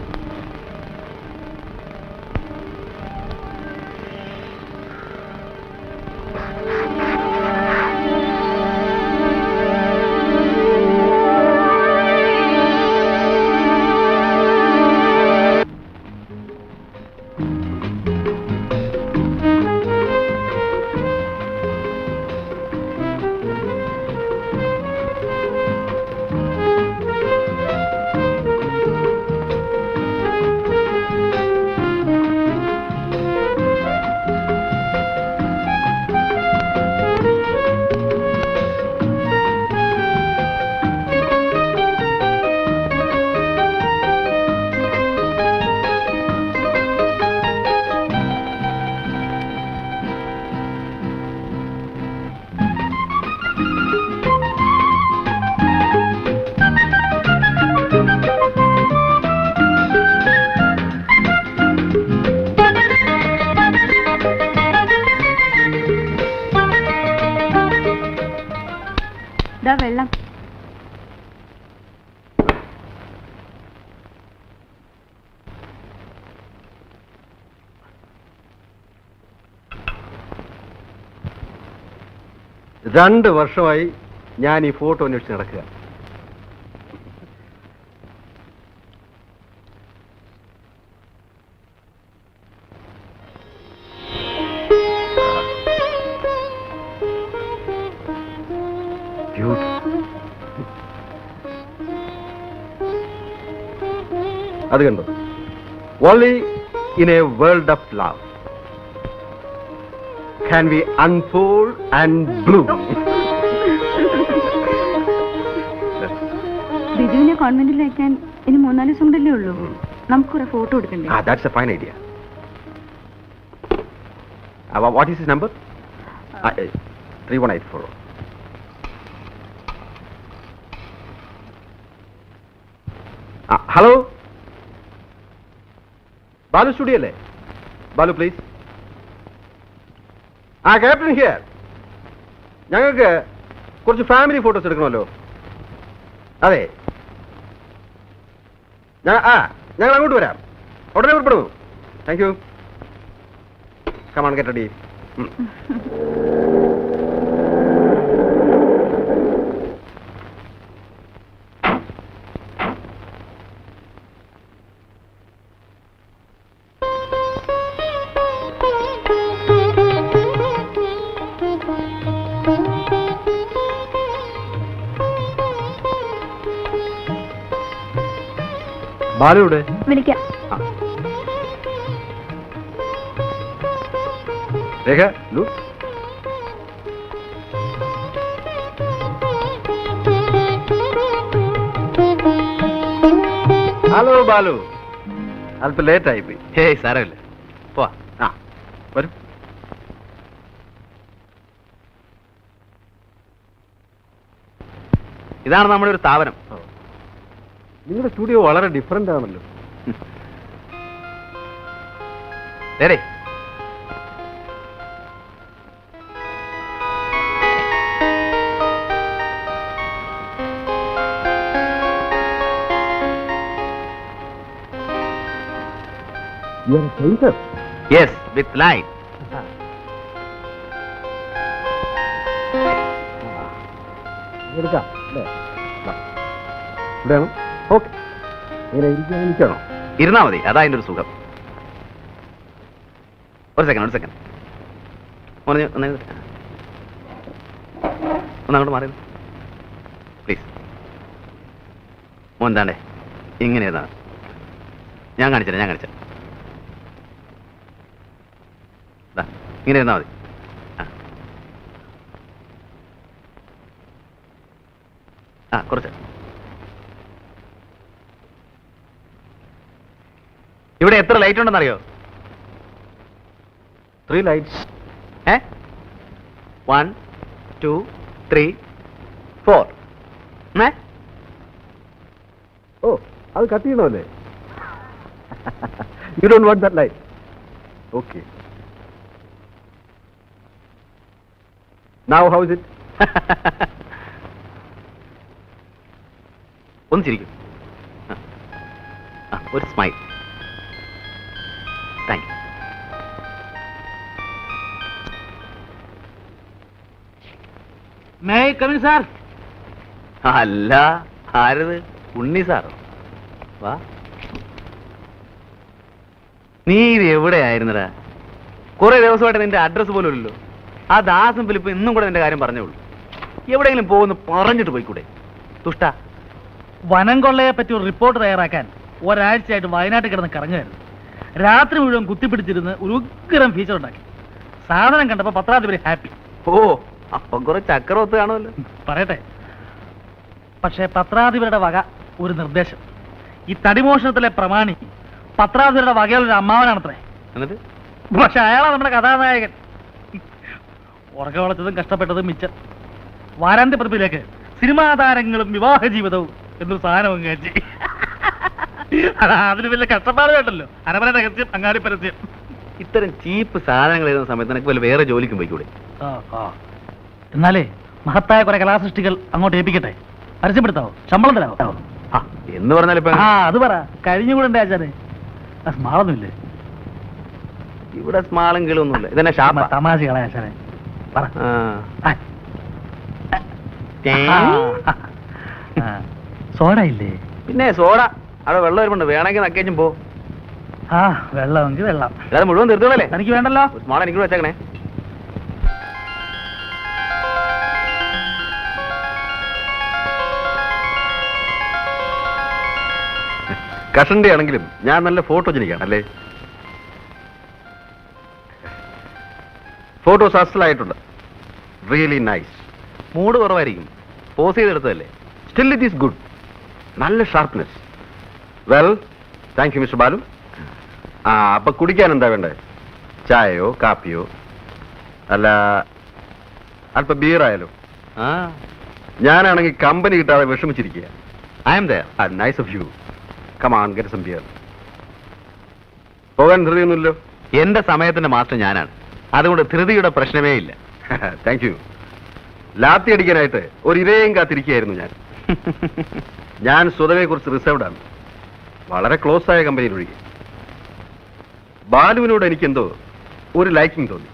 വെള്ളം. രണ്ട് വർഷമായി ഞാൻ ഈ ഫോട്ടോ അന്വേഷിച്ച് നടക്കുക. അത് കണ്ടോ? Only in a world of love can we unfold and bloom. ബിജുവിനെ കോൺവെന്റിൽ അയക്കാൻ ഇനി 3-4 ദിവസം കൊണ്ടല്ലേ ഉള്ളൂ. നമുക്ക് കുറെ ഫോട്ടോ എടുക്കണ്ടേ? That's a fine idea. What is his number? 3184. Hello? Balu studio അല്ലേ? ബാലു പ്ലീസ്. Captain here. ഞങ്ങൾക്ക് കുറച്ച് ഫാമിലി ഫോട്ടോസ് എടുക്കണമല്ലോ. അതെ, ഞങ്ങൾ അങ്ങോട്ട് വരാം. ഉടനെ പുറപ്പെടുന്നു. Thank you. Come on get ready. ബാലുവിടെ? വിളിക്കാം. രേഖ, ലു. ഹലോ ബാലു, അല്പം ലേറ്റ് ആയിപ്പോയി. ഹേയ് സാരമില്ല, പോവാ. ആ വരും. ഇതാണ് നമ്മുടെ ഒരു സ്ഥാപനം. നിങ്ങളുടെ സ്റ്റുഡിയോ വളരെ ഡിഫറെന്റ് ആണല്ലോ. നേരെ യെസ്, വിത്ത് ലൈൻ. എടുക്കാം അല്ലേ? ഇവിടെയാണോ? ഓക്കെ. ഇങ്ങനെ ഇരിക്കാണോ? ഇരുന്നാ മതി, അതാ അതിന്റെ ഒരു സുഖം. ഒരു സെക്കൻഡ് ഒന്നങ്ങോട്ട് മാറി പ്ലീസ്. മോൻ താണ്ടേ ഇങ്ങനെ ഏതാണ് ഞാൻ കാണിച്ചത് ഇങ്ങനെ ഇരുന്നാ മതി. ആ കുറച്ച്. ഇവിടെ എത്ര ലൈറ്റ് ഉണ്ടെന്നറിയോ? 3 ലൈറ്റ്സ്. 1 2 3 4. ഓ, അത് കട്ട് ചെയ്യണമല്ലേ? You don't want that light. Okay. Now how is it? ഒന്ന് ചിരിക്കും. ഒരു smile. Thank you. May come in sir? അല്ല, ആരത്? ഉണ്ണി സാറോ? വാ. നീ ഇത് എവിടെയായിരുന്നടാ? കുറെ ദിവസമായിട്ട് നിന്റെ അഡ്രസ് പോലും ഇല്ലല്ലോ. ആ ദാസും ഫിലിപ്പ് ഇന്നും കൂടെ നിന്റെ കാര്യം പറഞ്ഞോളൂ. എവിടെയെങ്കിലും പോകുന്നു പറഞ്ഞിട്ട് പോയിക്കൂടെ? തുഷ്ട. വനം കൊള്ളയെ പറ്റി ഒരു റിപ്പോർട്ട് തയ്യാറാക്കാൻ ഒരാഴ്ചയായിട്ട് വയനാട്ടിൽ കിടന്ന് കറങ്ങുമായിരുന്നു. രാത്രി മുഴുവൻ കുത്തിപ്പിടിച്ചിരുന്ന് ഒരു ഉഗ്രം ഫീച്ചർ ഉണ്ടാക്കി. സാധനം കണ്ടപ്പോൾ പത്രാധിപര് ഹാപ്പി. ഓ, അപ്പം കുറെ ചക്രവത്ത് കാണുമല്ലോ. പറയട്ടെ, പക്ഷേ പത്രാധിപരുടെ വക ഒരു നിർദ്ദേശം. ഈ തടിമോഷണത്തിലെ പ്രമാണി പത്രാധിപരുടെ വകയിലൊരു അമ്മാവനാണത്രേ. എന്നിട്ട് പക്ഷെ അയാളാണ് നമ്മുടെ കഥാനായകൻ. ഉറക്കം വളച്ചതും കഷ്ടപ്പെട്ടതും മിച്ചം. വാരാന്ത്യപ്പതിപ്പിലേക്ക് സിനിമാ താരങ്ങളും വിവാഹ ജീവിതവും എന്നൊരു സാധനവും കയറ്റി. അതിന് വലിയ കഷ്ടപ്പാട് കേട്ടല്ലോ. അരമന രഹസ്യം, അങ്ങാടി പരസ്യം. ഇത്തരം ചീപ്പ് സാധനങ്ങൾ എഴുതുന്ന സമയത്ത് നിനക്ക് വല്ല വേറെ ജോലിക്കും പോയിക്കൂടെ? എന്നാലേ മഹത്തായ കുറെ കലാസൃഷ്ടികൾ അങ്ങോട്ട് ഏൽപ്പിക്കട്ടെ. പരസ്യപ്പെടുത്താവോ? ശമ്പളം തരാവോ? എന്ന് പറഞ്ഞാൽ ഇപ്പൊ അത് പറ. കഴിഞ്ഞുകൂടെ ആചാരെ? സ്മാളൊന്നുമില്ലേ ഇവിടെ? സ്മാളും കിളൊന്നുമില്ല. ഇതെന്നെ ഷാപ്പ? തമാശകളെ ആശാനെ പറ. സോഡ ഇല്ലേ? പിന്നെ സോഡ അവിടെ വെള്ളം വരുമ്പുണ്ട്. വേണമെങ്കിൽ നക്കേച്ചും പോ. വെള്ളമെങ്കിൽ വെള്ളം. അല്ലാതെ മുഴുവൻ തീർത്തോളല്ലേ? എനിക്ക് വേണ്ടല്ലോ. സ്മാൾ എനിക്ക് വെച്ചേക്കണേ. കഷന്റെ ആണെങ്കിലും ഞാൻ നല്ല ഫോട്ടോജനിക്കാണ് അല്ലേ? ഫോട്ടോസ് അസലായിട്ടുണ്ട്. Really nice. മൂഡ് കുറവായിരിക്കും. പോസ് ചെയ്തെടുത്തതല്ലേ? Still it is good. നല്ല sharpness. Well, thank you mister Balu. അപ്പൊ കുടിക്കാൻ എന്താ വേണ്ടേ? ചായയോ കാപ്പിയോ അല്ല അല്പ ബിയറായാലോ? ഞാനാണെങ്കിൽ കമ്പനി കിട്ടാതെ വിഷമിച്ചിരിക്കുക. I am there. Nice of you. Come on, get some beer. പോകാൻ ധൃതിയൊന്നുമില്ലോ? എന്റെ സമയത്തിന്റെ മാസ്റ്റർ ഞാനാണ്. അതുകൊണ്ട് ധൃതിയുടെ പ്രശ്നമേ ഇല്ല. Thank you. ലാത്തി അടിക്കാനായിട്ട് ഒരു ഇരയും കാത്തിരിക്കുകയായിരുന്നു ഞാൻ. ഞാൻ സ്വതവേ കുറിച്ച് റിസർവ്ഡ് ആണ്. വളരെ ക്ലോസ് ആയ കമ്പനിയിൽ ഒഴികെ. ബാലുവിനോട് എനിക്കെന്തോ ഒരു ലൈക്കിംഗ് തോന്നി.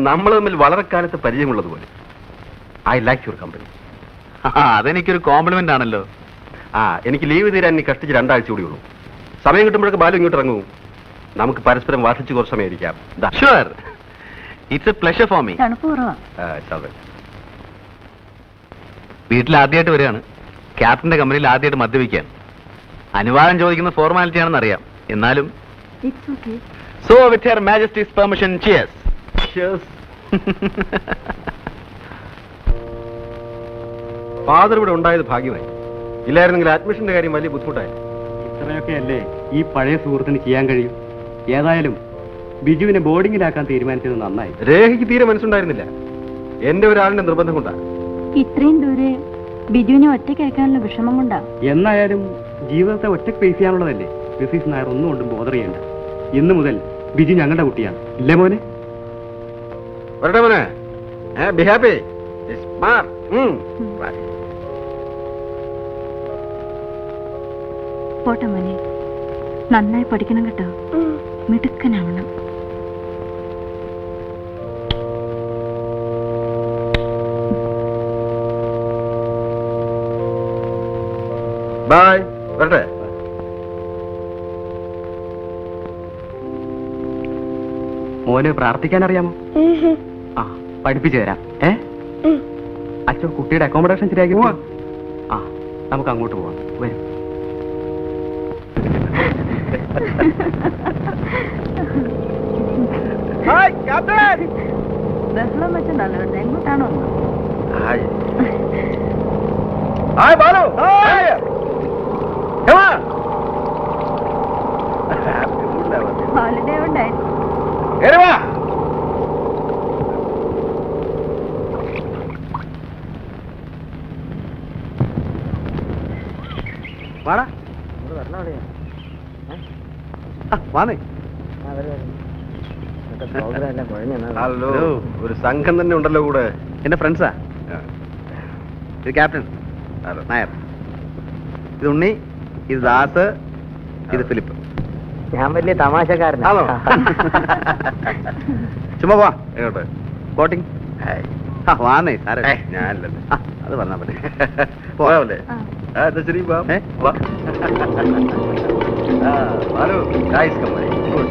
നമ്മൾ തമ്മിൽ വളരെ കാലത്ത് പരിചയമുള്ളതുപോലെ. I like your company. അതെനിക്കൊരു കോംപ്ലിമെന്റ് ആണല്ലോ. എനിക്ക് ലീവ് തീരാൻ ഇനി കഷ്ടിച്ച് 2 ആഴ്ച കൂടി ഉള്ളൂ. സമയം കിട്ടുമ്പോഴൊക്കെ ബാലു ഇങ്ങോട്ട് ഇറങ്ങൂ. നമുക്ക് പരസ്പരം വാർഷിച്ച് കുറച്ച് സമയം ഇരിക്കാം. Sure, it's A pleasure for me. തണുപ്പ് കുറവാ. വീട്ടിൽ ആദ്യമായിട്ട് വരികയാണ്. ക്യാപ്റ്റന്റെ കമ്പനിയിൽ ആദ്യമായിട്ട് മദ്യപിക്കാൻ. അനുവാദം ചോദിക്കുന്ന ഫോർമാലിറ്റി ആണെന്ന് അറിയാം. എന്നാലും it's okay. So with hair Majesty's permission, cheers. Father ഇവിടെ ഉണ്ടായത് ഭാഗ്യമായി. ഇല്ലായിരുന്നെങ്കിൽ അഡ്മിഷന്റെ കാര്യം വലിയ ബുദ്ധിമുട്ടായി. ഇത്രയൊക്കെ അല്ലേ ഈ പഴയ സുഹൃത്തിന് ചെയ്യാൻ കഴിയും. ഏതായാലും ബിജുവിനെ ബോർഡിങ്ങിലാക്കാൻ തീരുമാനിച്ചത് നന്നായി. രേഖയ്ക്ക് തീരെ മനസ്സുണ്ടായിരുന്നില്ല. എന്റെ ഒരാളിന്റെ നിർബന്ധം കൊണ്ടാ. ഇത്രയും ദൂരെ ബിജുവിനെ ഒറ്റയ്ക്ക് അയക്കാനുള്ള വിഷമം കൊണ്ടാ. എന്നായാലും ജീവിതത്തെ ഒറ്റയ്ക്ക് ഫേസ് ചെയ്യാനുള്ളതല്ലേ. മിസ്സിസ് നായർ ഒന്നും കൊണ്ടും ബോധർ ചെയ്യണ്ട. ഇന്നു മുതൽ ബിജു ഞങ്ങളുടെ കുട്ടിയാണ്. ഇല്ലേ മോനെ? വരട്ടെ മോനെ. Be happy. പോട്ടെ മോനെ, നന്നായി പഠിക്കണം കേട്ടോ, മിടുക്കനാവണം. ബൈ. വരട്ടെ. മോന് പ്രാർത്ഥിക്കാൻ അറിയാമോ? ആ, പഠിപ്പിച്ചു തരാം. അച്ഛൻ കുട്ടിയുടെ അക്കോമഡേഷൻ ശരിയാക്കി. ആ, നമുക്ക് അങ്ങോട്ട് പോവാം. വരും. ബഹളം വെച്ചിട്ടുണ്ടല്ലോ, എങ്ങോട്ടാണോ? ഹായ് ബാലു. ഹോളിഡേ ഉണ്ടായി. വാടാ. വാന്നേ. ഹലോ. ഒരു സംഘം തന്നെ ഉണ്ടല്ലോ കൂടെ. എന്റെ ഫ്രണ്ട്സാ. ഇത് ക്യാപ്റ്റൻ നായർ, ഇത് ഉണ്ണി, ഇത് ദാസ്, ഇത് ഫിലിപ്പ്. ഞാൻ വലിയ തമാശക്കാരനാണോ? ചുമ്മാ പോവാ. എങ്ങോട്ട്? ബോട്ടിങ്. വാന്നേ സാറേ. ഞാനല്ലേ. അത് പറഞ്ഞാ മതി. പോയാവല്ലേ? ശരി. Balu, guys, come on. Good.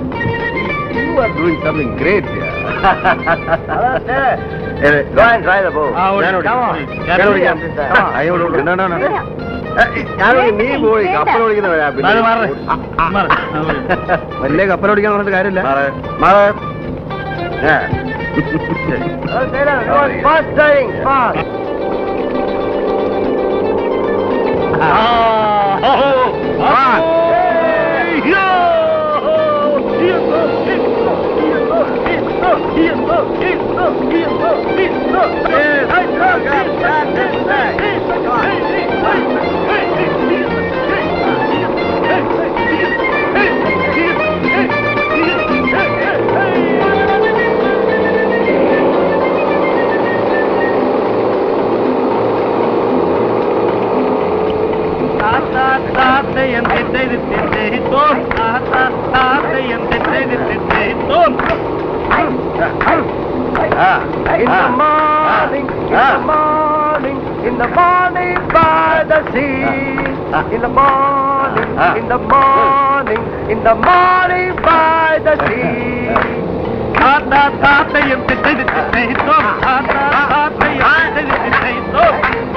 You are doing something great here. Go and try the boat. നീ പോയി കപ്പൽ ഓടിക്കുന്നവരാ. വലിയ കപ്പൽ ഓടിക്കാൻ പറഞ്ഞിട്ട് കാര്യമില്ല. In the morning by the sea, in the morning, in the morning, in the morning by the sea.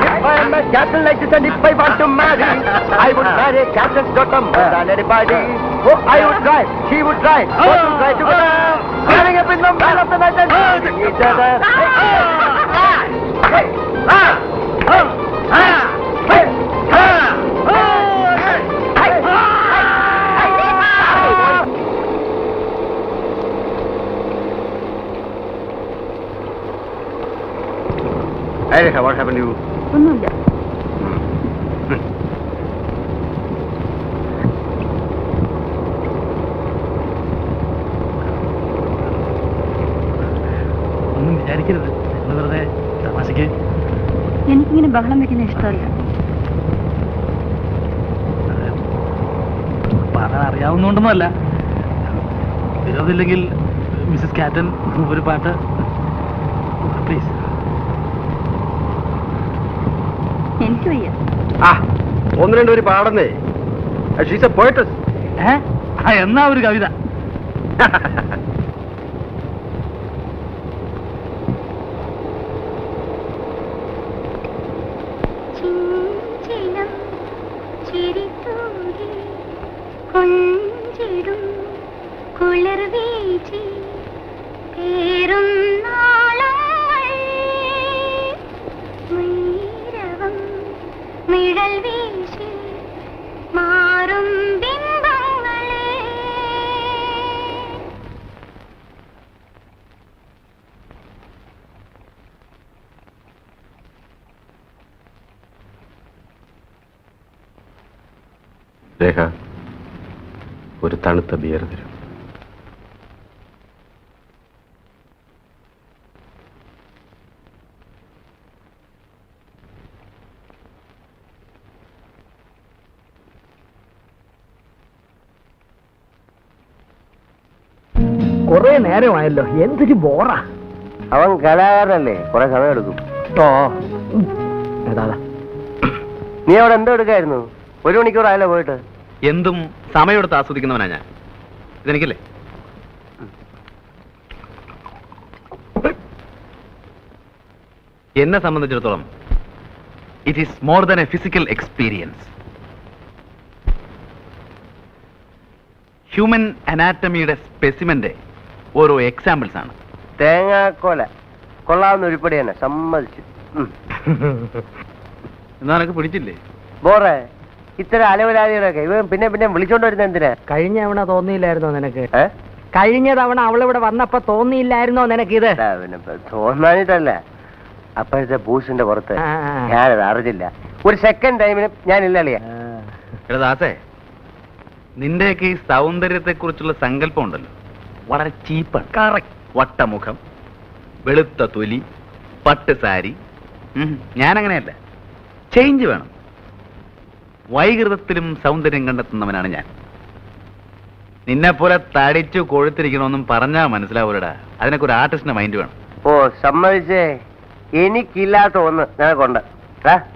If I am a captain like this and if I want to marry, I would marry a captain's daughter more than anybody. Oh, I would drive, she would drive, both would drive together, standing up in the middle of the night and holding each other. Hey, what happened to you? ഒന്നുമില്ല. ഒന്നും വിചാരിക്കരുത്. വെറുതെ തമാശക്ക്. എനിക്കിങ്ങനെ ബഹളം വെക്കുന്ന ഇഷ്ടമല്ല. പാടാൻ അറിയാവുന്നോണ്ടൊന്നുമല്ല. വിരോധമില്ലെങ്കിൽ മിസ്സസ് ക്യാപ്റ്റൻ ഒരു പാട്ട് പ്ലീസ്. എനിക്ക് വയ്യ. ഒന്ന് രണ്ടുപേര് പാടുന്നേ. She's a poetess. എന്നാ ഒരു കവിത. ചിഞ്ചിലം ചിരിതൂകി കുളിർ വീശി പേരും നാളങ്ങൾ മൈരവം നിഴൽ വീശി മാറും ബിംബങ്ങളെ. രേഖ, ഒരു തണുത്ത ബിയർ തരും. കൊറേ നേരമായല്ലോ, എന്തൊരു ബോറാ. അവൻ കലാകാരനല്ലേ, കുറെ സമയം എടുക്കും. ഓ ഏതാ നീ അവിടെ എന്തോ എടുക്കായിരുന്നു? 1 മണിക്കൂറായല്ലോ പോയിട്ട്. എന്തും സമയമെടുത്ത് ആസ്വദിക്കുന്നവനാ ഞാൻ. ഇതെനിക്കല്ലേ? എന്നെ സംബന്ധിച്ചിടത്തോളം it is more than a physical experience. Human അനാറ്റമിയുടെ സ്പെസിമെന്റെ ഓരോ എക്സാമ്പിൾസ് ആണ്. തേങ്ങാക്കോല കൊള്ളാവുന്ന ഉരുപ്പടി തന്നെ, സമ്മതിച്ചു. എന്നാ നിനക്ക് പിടിച്ചില്ലേ? ബോറേ, ഇത്തരം അലവലാദികളൊക്കെ ഇവൻ പിന്നെ പിന്നെ വിളിച്ചോണ്ട് വരുന്ന എന്തിനാ? കഴിഞ്ഞ തവണ തോന്നിയില്ലായിരുന്നോ നിനക്ക്? ഏ? കഴിഞ്ഞ തവണ അവളിവിടെ വന്നപ്പോ തോന്നിയില്ലായിരുന്നോ നിനക്ക് ഇത്? പിന്നെ തോന്നാനിട്ടല്ല, അപ്പോഴത്തെ ബൂസിന്റെ പുറത്ത് ആ. ഞാനത് അറിഞ്ഞില്ല. ഒരു സെക്കൻഡ് ടൈമിന് ഞാനില്ല അളിയാ. എടാ ദാസേ, നിന്റെയൊക്കെ ഈ സൗന്ദര്യത്തെ കുറിച്ചുള്ള സങ്കല്പം ഉണ്ടല്ലോ, വളരെ ചീപ്പാണ്. കറക്റ്റ്. വട്ടമുഖം, വെളുത്ത തൊലി, പട്ട് സാരി. ഞാനങ്ങനെയല്ല, ചേഞ്ച് വേണം. വൈകൃതത്തിലും സൗന്ദര്യം കണ്ടെത്തുന്നവനാണ് ഞാൻ. നിന്നെപ്പോലെ തടിച്ചു കൊഴുത്തിരിക്കണമെന്നും പറഞ്ഞാ മനസ്സിലാവൂലടാ. അതിനൊക്കെ ഒരു ആർട്ടിസ്റ്റിന്റെ മൈൻഡ് വേണം. ഓ സമ്മതിച്ചേ, എനിക്കില്ലാത്ത ഒന്ന് നിനക്കുണ്ട്.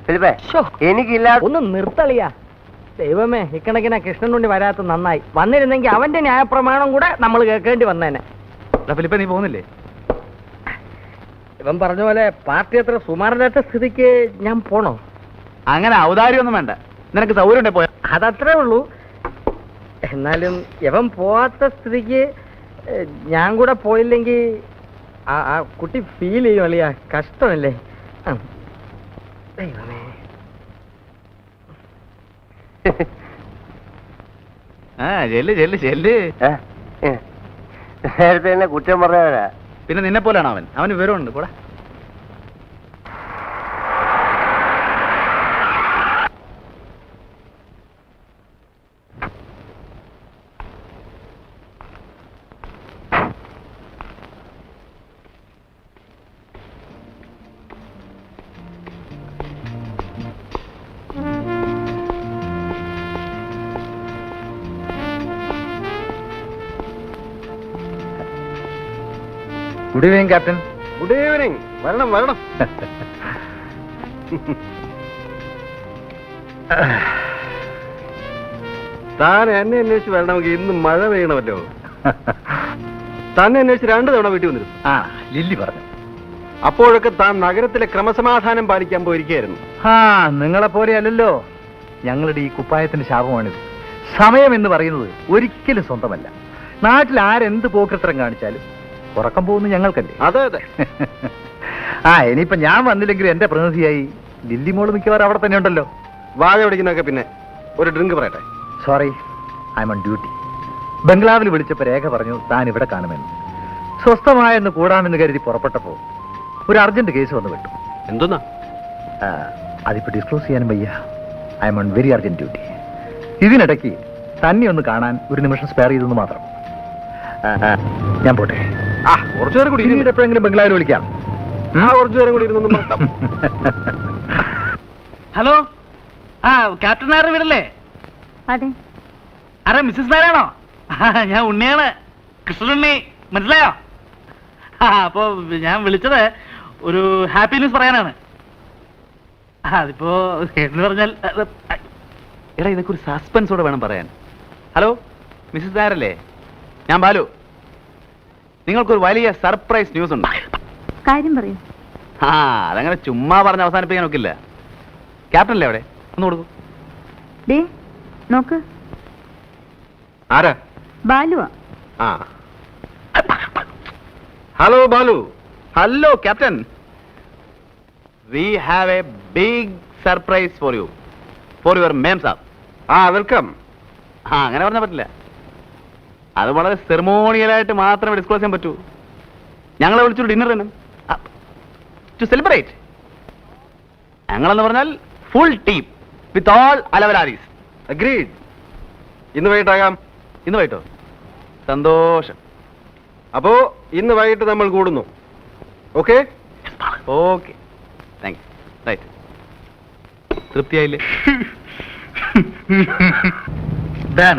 ഫിലിപ്പേ, ശോ. എനിക്കില്ലാത്ത ഒന്ന് നിർത്തളിയാ. ദൈവമേ, ഇക്കണക്കിനെ കൃഷ്ണനുണ്ടി വരാത്ത നന്നായി. വന്നിരുന്നെങ്കിൽ അവന്റെ ന്യായപ്രമാണം കൂടെ നമ്മൾ കേൾക്കേണ്ടി വന്നേനെ. ഫിലിപ്പ, നീ പോകുന്നില്ലേ? ഇവൻ പറഞ്ഞ പോലെ പാർട്ടി അത്ര സുമാരല്ലാത്ത സ്ഥിതിക്ക് ഞാൻ പോണോ? അങ്ങനെ ഔദാര്യമൊന്നും വേണ്ട. നിനക്ക് സൗകര്യം ഉണ്ടെ പോയാ. അതത്രേ ഉള്ളൂ. എന്നാലും ഇവൻ പോവാത്ത സ്ഥിതിക്ക് ഞാൻ കൂടെ പോയില്ലെങ്കിൽ ആ കുട്ടി ഫീൽ ചെയ്യും അളിയ. കഷ്ടമല്ലേ? ദൈവമേ. ചെല്ല് ചെല്ല് ചെല്ല്. നേരത്തെ തന്നെ കുറ്റം പറഞ്ഞവരാ. പിന്നെ നിന്നെ പോലെയാണ് അവൻ. അവന് വിവരമുണ്ട്. കൂടെ good evening captain. Good evening. വരണം വരണം. താൻ എന്നെ അന്വേഷിച്ച് വരണമെങ്കിൽ ഇന്ന് മഴ പെയ്യണമല്ലോ. തന്നെ അന്വേഷിച്ച് 2 തവണ വീട്ടിൽ വന്നിരുന്നു. ആ, ലില്ലി പറഞ്ഞു. അപ്പോഴൊക്കെ താൻ നഗരത്തിലെ ക്രമസമാധാനം പാലിക്കാൻ പോയിരിക്കുകയായിരുന്നു. ആ, നിങ്ങളെ പോലെ അല്ലല്ലോ. ഞങ്ങളുടെ ഈ കുപ്പായത്തിന്റെ ശാപമാണിത്. സമയം എന്ന് പറയുന്നത് ഒരിക്കലും സ്വന്തമല്ല. നാട്ടിൽ ആരെന്ത് പോക്കൃത്രം കാണിച്ചാലും ഉറക്കം പോകുന്നു ഞങ്ങൾക്കല്ലേ. അതെ അതെ. ആ, ഇനിയിപ്പോ ഞാൻ വന്നില്ലെങ്കിൽ എന്റെ പ്രതിനിധിയായി ലില്ലി മോള് മിക്കവാറും അവിടെ തന്നെ ഉണ്ടല്ലോ. വാഴ പിടിക്കുന്നൊക്കെ പിന്നെ ഒരു ഡ്രിങ്ക് പറയട്ടെ. Sorry, I am on duty. ബംഗ്ലാവിൽ വിളിച്ചപ്പോ രേഖ പറഞ്ഞു താൻ ഇവിടെ കാണുമെന്ന്. സ്വസ്ഥമായെന്ന് കൂടാമെന്ന് കരുതി പുറപ്പെട്ടപ്പോ ഒരു അർജന്റ് കേസ് വന്നു വിട്ടു. എന്തോന്നാ? അതിപ്പോ ഡിസ്ക്ലോസ് ചെയ്യാനും വയ്യ. I am on very urgent duty. ഇതിനിടയ്ക്ക് തന്നെ ഒന്ന് കാണാൻ ഒരു നിമിഷം സ്പെയർ ചെയ്തെന്ന് മാത്രം. ഞാൻ പോട്ടെ. കുറച്ചു നേരം കൂടി പിന്നീട് എപ്പോഴെങ്കിലും ബംഗ്ലാവിൽ വിളിക്കാം. കുറച്ചു നേരം കൂടി ഇരുന്നൊന്നും ഹലോ. ആ, ക്യാപ്റ്റൻ നായർ വീടല്ലേ? അതെ. അരെ, മിസ്സസ് നായരാണോ? ഞാൻ ഉണ്ണിയാണ്, കൃഷ്ണനുണ്ണി. മനസ്സിലായോ? അപ്പോ ഞാൻ വിളിച്ചത് ഒരു ഹാപ്പി ന്യൂസ് പറയാനാണ്. അതിപ്പോ എന്ന് പറഞ്ഞാൽ എടാ, ഇതൊക്കെ ഒരു സസ്പെൻസോടെ വേണം പറയാൻ. ഹലോ, മിസ്സസ് നായരല്ലേ? ഞാൻ ബാലു. നിങ്ങൾക്കൊരു വലിയ സർപ്രൈസ് ന്യൂസ് ഉണ്ട്. കാര്യം പറയൂ. അതങ്ങനെ ചുമ്മാ പറഞ്ഞ് അവസാനിപ്പിക്കാൻ നോക്കില്ല. ക്യാപ്റ്റനല്ലേ അവിടെ? ഒന്ന് കൊടുക്കൂ. ദേ നോക്ക്, ആരാ? ബാലുവാ. ആ hello Balu. Hello captain, we have a big surprise for you, for your memsahib. ആ വെൽക്കം. അങ്ങനെ പറഞ്ഞാൽ പറ്റില്ല, അത് വളരെ സെറിമോണിയലായിട്ട് മാത്രമേ ഡിസ്ക്ലോസ് ചെയ്യാൻ പറ്റൂ. ഞങ്ങളെ വിളിച്ചൊരു ഡിന്നർ തന്നെ ടു സെലിബ്രേറ്റ്. ഞങ്ങളെന്ന് പറഞ്ഞാൽ ഫുൾ ടീം വിത്ത് ഓൾ അലവലാരീസ്. അഗ്രീഡ്. ഇന്ന് വൈകിട്ടാകാം. ഇന്ന് വൈകിട്ടോ? സന്തോഷം. അപ്പോ ഇന്ന് വൈകിട്ട് നമ്മൾ കൂടുന്നു. Okay okay, thank you. Right, തൃപ്തിയായില്ലേ? ഡൺ.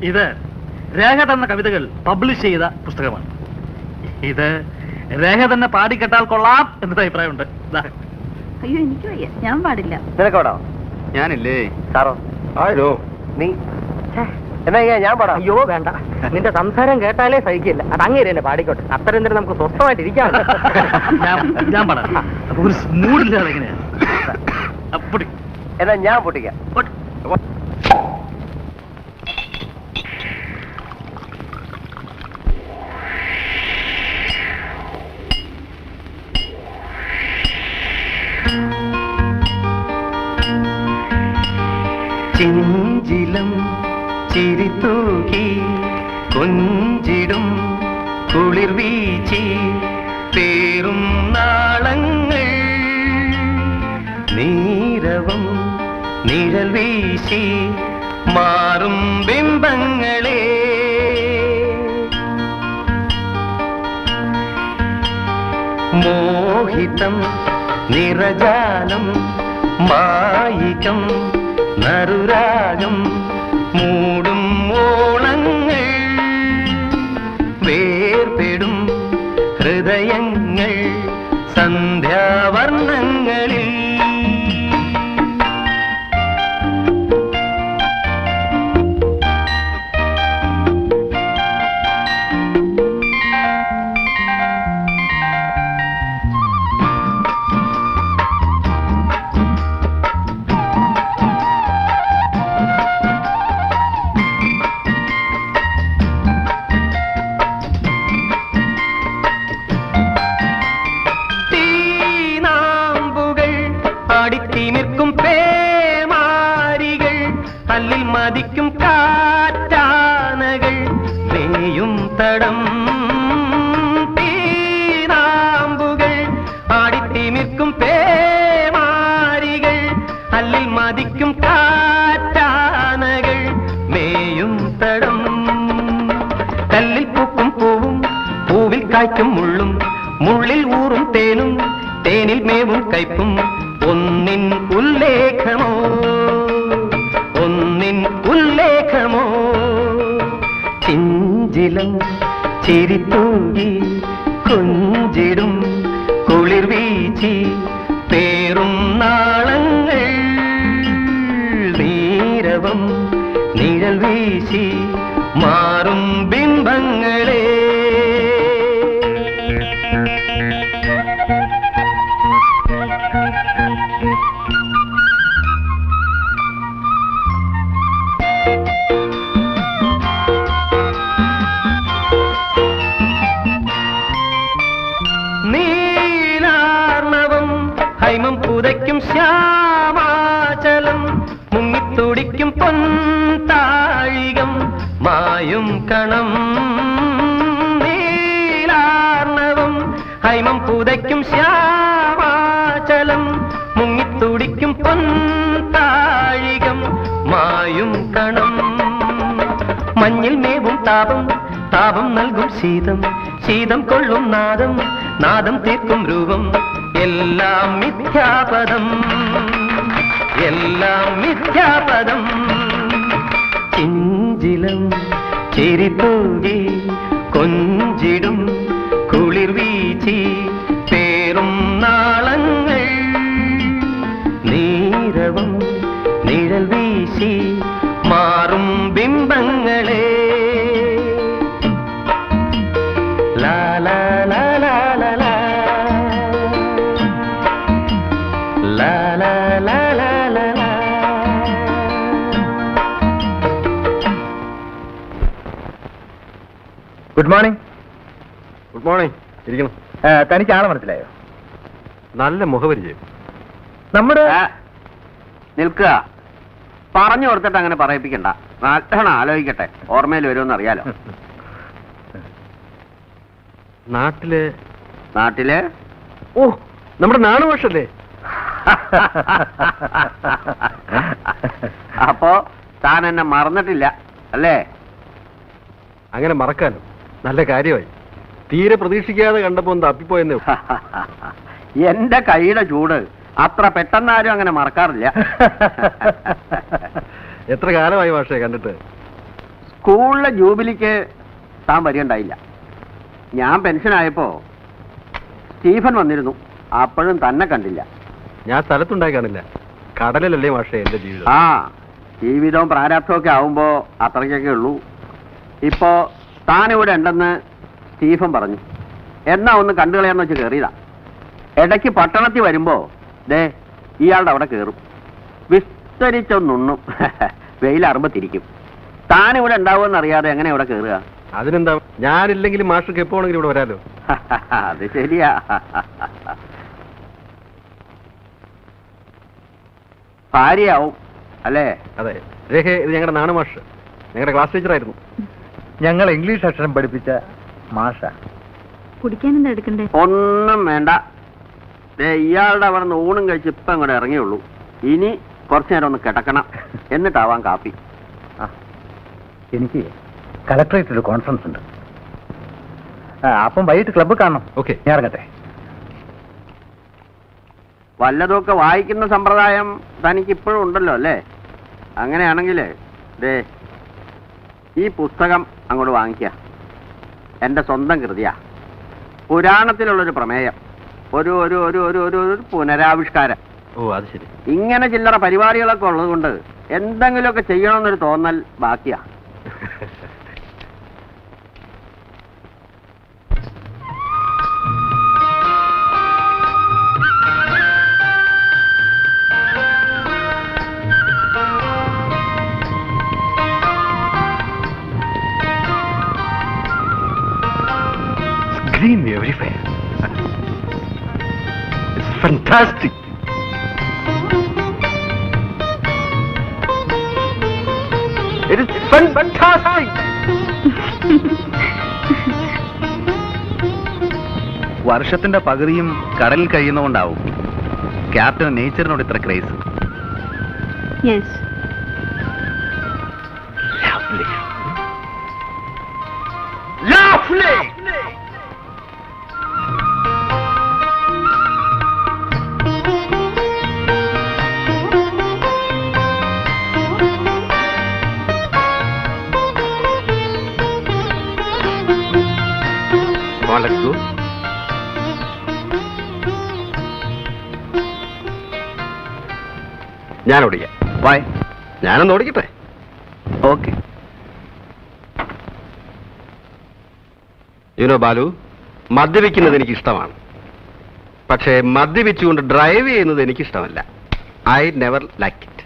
ഇത് രേഖ തന്ന കവിതകൾ പബ്ലിഷ് ചെയ്ത പുസ്തകമാണ്. ഇത് രേഖ തന്നെ പാടിക്കെട്ടാൽ കൊള്ളാം എന്നൊരു അഭിപ്രായമുണ്ട്. അയ്യോ എനിക്ക് വയ്യ, ഞാൻ പാടില്ല. നിനക്കോടോ? ഞാനില്ലേ സാറോ? ആരോ നീ എന്നാ ഞാൻ പാടാം. അയ്യോ വേണ്ട, നിന്റെ സംസാരം കേട്ടാലേ സഹിക്കില്ല. അത് അങ്ങേര് തന്നെ പാടിക്കോട്ടെ. അത്തരം നേരം നമുക്ക് സ്വസ്ഥമായിട്ട് ഇരിക്കാം. ഞാൻ പാടാം. അപ്പൊ ഒരു മൂടില്ലാതെ എങ്ങനെയാ? അപ്പടി എന്നാ ഞാൻ പൊട്ടിക്കാം. ചെഞ്ചിലം ചിരിത്തൂകി കൊഞ്ചിടും കുളിർ വീച്ചി പേറും നാളങ്ങൾ നീരവം നിഴൽ വീശി മാറും ബിംബങ്ങളെ മോഹിതം നിറജാലം മായികം നറുരാഗം മൂടും ഓളങ്ങൾ വേർപെടും ഹൃദയങ്ങൾ സന്ധ്യാവർണ്ണങ്ങളിൽ തിമിർക്കും പേമാരികൾ കല്ലിൽ മതിക്കും കാറ്റാനകൾ വേയും തടം തീനാമ്പുകൾ ആടിത്തിമിർക്കും പേമാരികൾ കല്ലിൽ മതിക്കും കാറ്റാനകൾ മേയും തടം കല്ലിൽ പൂക്കും പൂവും പൂവിൽ കായ്ക്കും മുള്ളും മുള്ളിൽ ഊറും തേനും തേനിൽ മേവും കയ്പും ഒന്നിൻ ഉല്ലേഖമോ ഒന്നിൻ ഉല്ലേഖമോ ചിഞ്ചിലം ചിരിത്തൂകി കൊഞ്ചിടും കുളിർ വീച്ചി പേറും നാളങ്ങൾ നീരവം നിഴൽ വീശി മാറും ബിംബങ്ങളെ നീലാർണവം ഹൈമം പുതയ്ക്കും ശ്യാമാചലം മുങ്ങിത്തുടിക്കും പൊൻതാഴികം മായും കണം നീലാർണവം ഹൈമം പുതയ്ക്കും ശ്യാമാചലം മുങ്ങിത്തുടിക്കും പൊൻതാഴികം മായും കണം മഞ്ഞിൽ മേവും താപം താപം നൽകും ശീതം ശീതം കൊള്ളും നാദം നാദം തീർക്കും രൂപം എല്ലാം മിഥ്യാപദം എല്ലാം മിഥ്യാപദം ചിഞ്ചിലം ചിരിത്തൂകി കൊഞ്ചിടും കുളിർ Veechi പേറും നാളങ്ങൾ good morning. Good morning. ഇരിക്കണം. തനിക്ക് ആളെ മനസ്സിലായോ? നല്ല മുഖപരിചയം. നമ്മുടെ നിൽക്കുക. പറഞ്ഞു കൊടുത്തിട്ട് അങ്ങനെ പറയിപ്പിക്കണ്ട. നല്ലോണം ആലോചിക്കട്ടെ, ഓർമ്മയിൽ വരുമെന്ന് അറിയാലോ. നാട്ടില് ഓ, നമ്മുടെ നാണുഭാഷല്ലേ? അപ്പോ താൻ എന്നെ മറന്നിട്ടില്ല അല്ലേ? അങ്ങനെ മറക്കാനോ? നല്ല കാര്യമായി. തീരെ പ്രതീക്ഷിക്കാതെ കണ്ടപ്പോ ഒന്ന് തപ്പിപ്പോയെന്നേ. എന്റെ കൈയുടെ ചൂട് അത്ര പെട്ടെന്നാരും അങ്ങനെ മറക്കാറില്ല. എത്ര കാലമായി ഭാഷയെ കണ്ടിട്ട്? സ്കൂളിലെ ജൂബിലിക്ക് താൻ വരികയുണ്ടായില്ല. ഞാൻ പെൻഷനായപ്പോ സ്റ്റീഫൻ വന്നിരുന്നു. അപ്പോഴും തന്നെ കണ്ടില്ല. ഞാൻ സ്ഥലത്തുണ്ടായി കാണില്ല. കടലിലല്ലേ ഭാഷയെ എന്റെ ജീവിതം. ആ, ജീവിതവും പ്രാരാബ്ധവും ഒക്കെ ആവുമ്പോ അത്രയ്ക്കൊക്കെ ഉള്ളൂ. ഇപ്പോ താനിവിടെ ഉണ്ടെന്ന് സ്റ്റീഫൻ പറഞ്ഞു. എന്നാ ഒന്ന് കണ്ടുകളയാന്ന് വെച്ച് കയറിയതാ. ഇടയ്ക്ക് പട്ടണത്തിൽ വരുമ്പോ ദേ ഇയാളുടെ അവിടെ കയറും. വിസ്തരിച്ചൊന്നുണ്ണും. വെയിലാറുമ്പോ തിരിക്കും. താനിവിടെ ഉണ്ടാവുമെന്ന് അറിയാതെ എങ്ങനെ ഇവിടെ കയറുക? അതിനെന്താ, ഞാനില്ലെങ്കിലും മാഷക്ക് എപ്പോണെങ്കിലും ഇവിടെ വരാലോ. അത് ശരിയാ. ഭാര്യയാവും അല്ലേ? അതെ രേഖ, ഇത് ഞങ്ങളുടെ നാണുമാഷ്, ഞങ്ങളുടെ ക്ലാസ് ടീച്ചറായിരുന്നു. ഞങ്ങൾ ഇംഗ്ലീഷ് അക്ഷരം പഠിപ്പിച്ച മാഷ. കുടിക്കാൻ എന്താ എടുക്കണ്ടേ? ഒന്നും വേണ്ട. ഇയാളുടെ അവിടെ നിന്ന് ഊണും കഴിച്ച് ഇപ്പം അങ്ങോട്ട് ഇറങ്ങിയുള്ളൂ. ഇനി കുറച്ചു നേരം ഒന്ന് കിടക്കണം, എന്നിട്ടാവാം കാപ്പി. എനിക്ക് കളക്ടറേറ്റ് ഒരു കോൺഫറൻസ് ഉണ്ട്. അപ്പം വൈകിട്ട് ക്ലബ്ബ് കാണണം. ഓക്കെ, ഞാൻ ഇറങ്ങട്ടെ. വല്ലതൊക്കെ വായിക്കുന്ന സമ്പ്രദായം തനിക്ക് ഇപ്പോഴും ഉണ്ടല്ലോ അല്ലേ? അങ്ങനെയാണെങ്കിൽ ദേ ഈ പുസ്തകം അങ്ങോട്ട് വാങ്ങിക്കുക. എൻ്റെ സ്വന്തം കൃതിയാ. പുരാണത്തിലുള്ളൊരു പ്രമേയം, ഒരു ഒരു ഒരു ഒരു ഒരു ഒരു പുനരാവിഷ്കാരം. ഓ അത് ശരി. ഇങ്ങനെ ചില്ലറ പരിപാടികളൊക്കെ ഉള്ളത് കൊണ്ട് എന്തെങ്കിലുമൊക്കെ ചെയ്യണമെന്നൊരു തോന്നൽ ബാക്കിയാ. Green everywhere. It's fantastic. It is fantastic. വർഷത്തിന്റെ പകുതിയും കടലിൽ കഴിയുന്നതുകൊണ്ടാവും ക്യാപ്റ്റൻ നേച്ചറിനോട് ഇത്ര craze. Yes. Lovely. Let's go. ഞാൻ ഓടിക്കാം. വായ്, ഞാനൊന്ന് ഓടിക്കട്ടെ. ഓക്കെ. യുനോ ബാലു, മദ്യപിക്കുന്നത് എനിക്കിഷ്ടമാണ്. പക്ഷേ മദ്യപിച്ചുകൊണ്ട് ഡ്രൈവ് ചെയ്യുന്നത് എനിക്കിഷ്ടമല്ല. I never like it.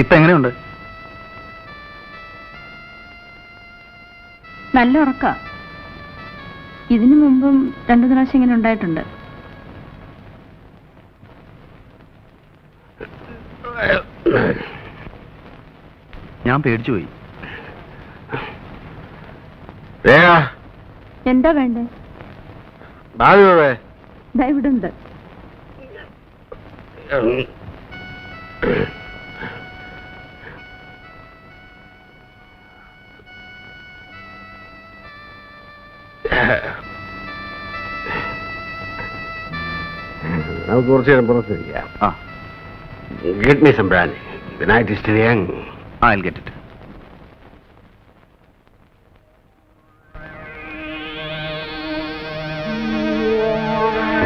ഇപ്പൊ എങ്ങനെയുണ്ട്? നല്ല ഉറക്ക. ഇതിനു മുമ്പും 2 പ്രാവശ്യം ഇങ്ങനെ ഉണ്ടായിട്ടുണ്ട്. ഞാൻ പേടിച്ചു പോയി. എന്താ വേണ്ടേ? ദാ ഇവിടെ ഉണ്ട്. നമുക്ക് കുറച്ച് നേരം പുറത്തിരിക്കാം. Get me some brandy. The night is still young. I'll get it.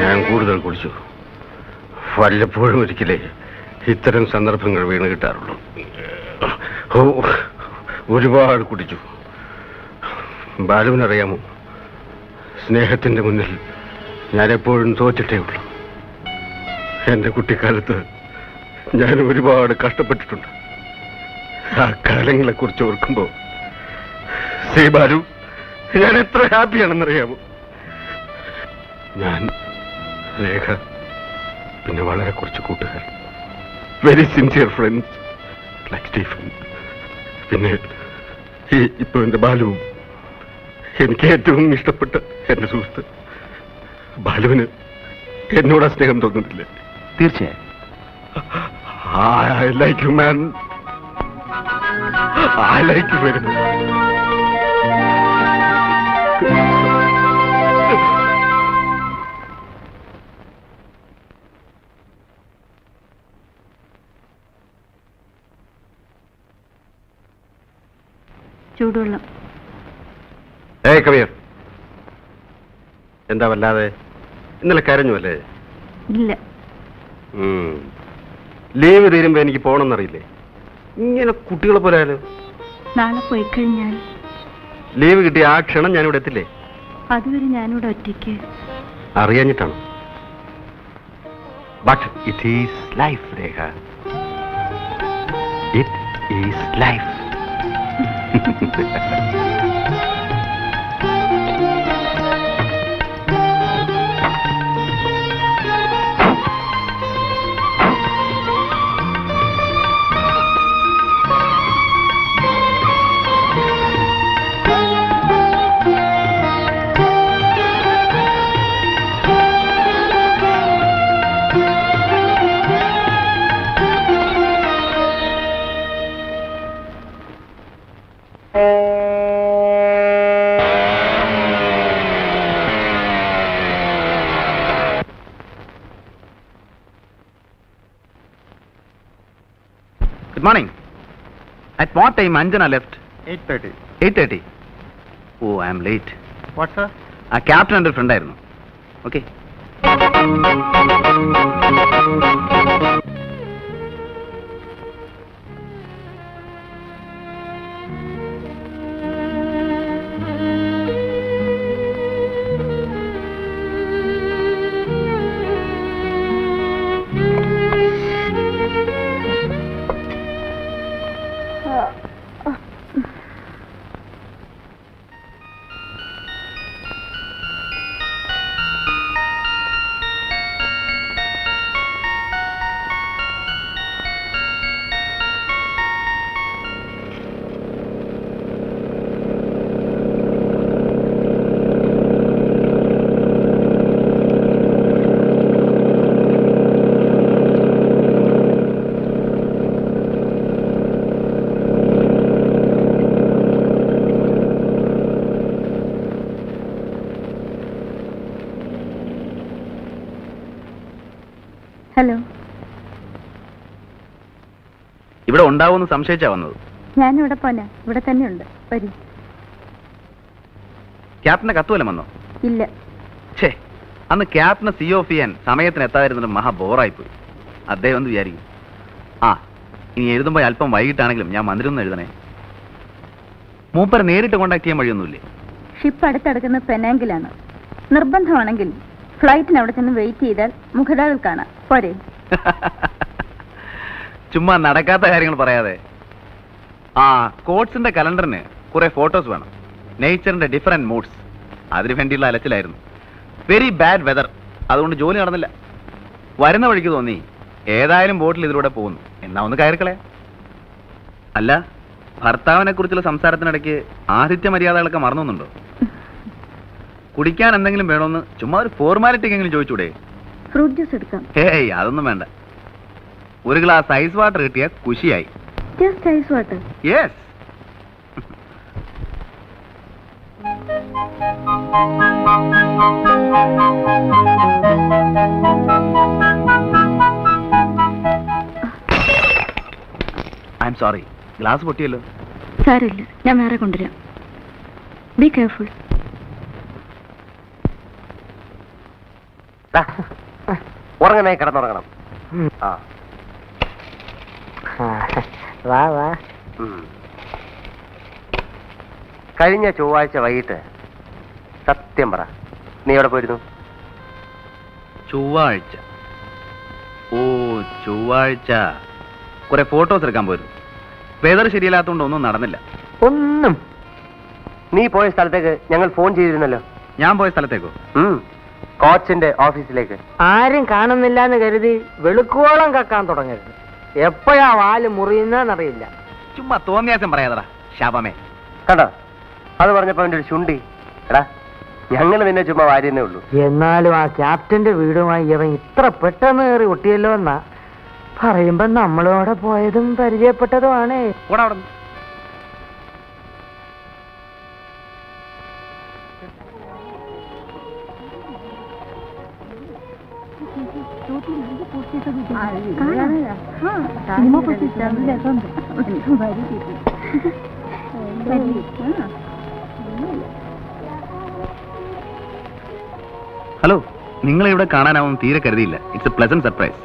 ഞാൻ കൂടുതൽ കുടിച്ചു. വല്ലപ്പോഴും ഒരിക്കലേ ഇത്തരം സന്ദർഭങ്ങൾ വീണ് കിട്ടാറുള്ളൂ. ഒരുപാട് കുടിച്ചു. ബാലുവിനറിയാമോ, സ്നേഹത്തിന്റെ മുന്നിൽ ഞാൻ എപ്പോഴും തോറ്റിട്ടേ ഉള്ളൂ. എന്റെ കുട്ടിക്കാലത്ത് ഞാൻ ഒരുപാട് കഷ്ടപ്പെട്ടിട്ടുണ്ട്. ആ കാലങ്ങളെ കുറിച്ച് ഓർക്കുമ്പോ ശ്രീ ബാലു, ഞാൻ എത്ര ഹാപ്പിയാണെന്നറിയാമോ. ഞാൻ, രേഖ, പിന്നെ വളരെ കുറച്ച് കൂട്ടുകാർ, very sincere friends like Stephen, പിന്നെ ഇപ്പൊ എന്റെ ബാലുവും. എനിക്ക് ഏറ്റവും ഇഷ്ടപ്പെട്ട എന്റെ സുഹൃത്ത്. ബാലുവിന് എന്നോട് സ്നേഹം തോന്നുന്നില്ല. തീർച്ചയായും. I like you, man. I like you very much. ചൂടുവെള്ളം. ഏയ് കവിയർ, എന്താ വല്ലാതെ? ഇന്നലെ കരഞ്ഞു അല്ലേ? ഇല്ല. ലീവ് തീരുമ്പോ എനിക്ക് പോകണമെന്നറിയില്ലേ? ഇങ്ങനെ കുട്ടികളെ പോലെ ആയാലും. നാളെ പോയി കഴിഞ്ഞാൽ ലീവ് കിട്ടിയ ആ ക്ഷണം ഞാനിവിടെ എത്തില്ലേ? അതുവരെ ഞാനിവിടെ ഒറ്റയ്ക്ക്. അറിയാഞ്ഞിട്ടാണ്. But it is life, Rekha. It is life. Good morning. At what time Anjana left? 8:30. 8:30. Oh, I am late. What, sir? ആ ക്യാപ്റ്റൻ എൻ്റെ ഫ്രണ്ട് ആയിരുന്നു. ഓക്കെ. ഹലോ. ഇവിടെ ഉണ്ടാവുമെന്ന് സംശയിച്ചാ വന്നത്. ഞാനിവിടെ പോനാ. ഇവിടെ തന്നെയുണ്ട്. വരി. ക്യാപ്റ്റന്റെ കത്ത് വല്ലതും വന്നോ? ഇല്ല. ഛേ, അന്ന് ക്യാപ്റ്റനെ സി ഓഫ് ചെയ്യാൻ സമയത്തിന് എത്താതിരുന്നിട്ട് മഹാ ബോറായിപ്പോയി. അദ്ദേഹം ഒന്ന് വിചാരിക്കും. ആ, ഇനി എഴുതുമ്പോൾ അല്പം വൈകിട്ടാണെങ്കിലും ഞാൻ മന്ദിരം എഴുതണേ. മൂപ്പരെ നേരിട്ട് കോണ്ടാക്ട് ചെയ്യാൻ വഴിയൊന്നുമില്ലേ? ഷിപ്പ് അടുത്തടക്കുന്നത് പെനാങ്കിലാണ്. നിർബന്ധമാണെങ്കിൽ ഫ്ലൈറ്റിന് അവിടെ ചെന്ന് വെയിറ്റ് ചെയ്താൽ മുഖതാവിൽ കാണാം. പോരെ? ചുമ്മാ നടക്കാത്ത കാര്യങ്ങൾ പറയാതെ. ആ കോട്സിന്റെ കലണ്ടറിന് കുറെ ഫോട്ടോസ് വേണം. നേച്ചറിന്റെ ഡിഫറെന്റ് മൂഡ്സ്. അതിനു വേണ്ടിയുള്ള അലച്ചിലായിരുന്നു. Very bad weather. അതുകൊണ്ട് ജോലി നടന്നില്ല. വരുന്ന വഴിക്ക് തോന്നി ഏതായാലും ബോട്ടിൽ ഇതിലൂടെ പോകുന്നു, എന്നാ ഒന്ന് കയറിക്കളയാ. അല്ല, ഭർത്താവിനെ കുറിച്ചുള്ള സംസാരത്തിനിടയ്ക്ക് ആതിഥ്യ മര്യാദകളൊക്കെ മറന്നുണ്ടോ? കുടിക്കാൻ എന്തെങ്കിലും വേണമെന്ന് ചുമ്മാ ഒരു ഫോർമാലിറ്റിക്കെങ്കിലും ചോദിച്ചൂടെ? ഫ്രൂട്ട് ജ്യൂസ് എടുക്കാം. ഏയ് അതൊന്നും വേണ്ട. ഒരു ഗ്ലാസ് ഐസ് വാട്ടർ കിട്ടിയ കുശിയായി. Just ice water. Yes. I am sorry, glass പൊട്ടിയല്ലോ. സാരമില്ല, ഞാൻ വേറെ കൊണ്ടുവരാം. Be careful. ഉറങ്ങണേ, കിടന്നുറങ്ങണം. ആ വാ വാ. കഴിഞ്ഞ ചൊവ്വാഴ്ച വൈകിട്ട് സത്യം പറ, നീ എവിടെ പോയിരുന്നു? ചൊവ്വാഴ്ച? ഓ ചൊവ്വാഴ്ച കുറെ ഫോട്ടോസ് എടുക്കാൻ പോയിരുന്നു. വെതർ ശരിയല്ലാത്തതുകൊണ്ട് ഒന്നും നടന്നില്ല. ഒന്നും. നീ പോയ സ്ഥലത്തേക്ക് ഞങ്ങൾ ഫോൺ ചെയ്തിരുന്നല്ലോ. ഞാൻ പോയ സ്ഥലത്തേക്കോ? കോച്ചിന്റെ ഓഫീസിലേക്ക്. ആരും കാണുന്നില്ല എന്ന് കരുതി വെളുക്കോളം കക്കാൻ തുടങ്ങരുത്. എപ്പോഴാ വാല് മുറിയുന്നറിയില്ല. ചുമ്മാ തോന്നിയാസം പറയാതടാ ശാപമേ. കണ്ടോ, അത് പറഞ്ഞപ്പോ അവന്റെ ഒരു ചുണ്ടി. എടാ, ഞങ്ങൾ നിന്നെ ചുമ്മാ വാരിയെന്നേ ഉള്ളൂ. എന്നാലും ആ ക്യാപ്റ്റന്റെ വീടുമായി ഇവൻ ഇത്ര പെട്ടെന്ന് കയറി ഒട്ടിയല്ലോ എന്നാ പറയുമ്പോ നമ്മളോടെ പോയതും പരിചയപ്പെട്ടതുമാണ്. ഓടാ അവിടെ. ഹലോ, നിങ്ങളെ ഇവിടെ കാണാനാവും തീരെ കരുതിയില്ല. It's a pleasant surprise.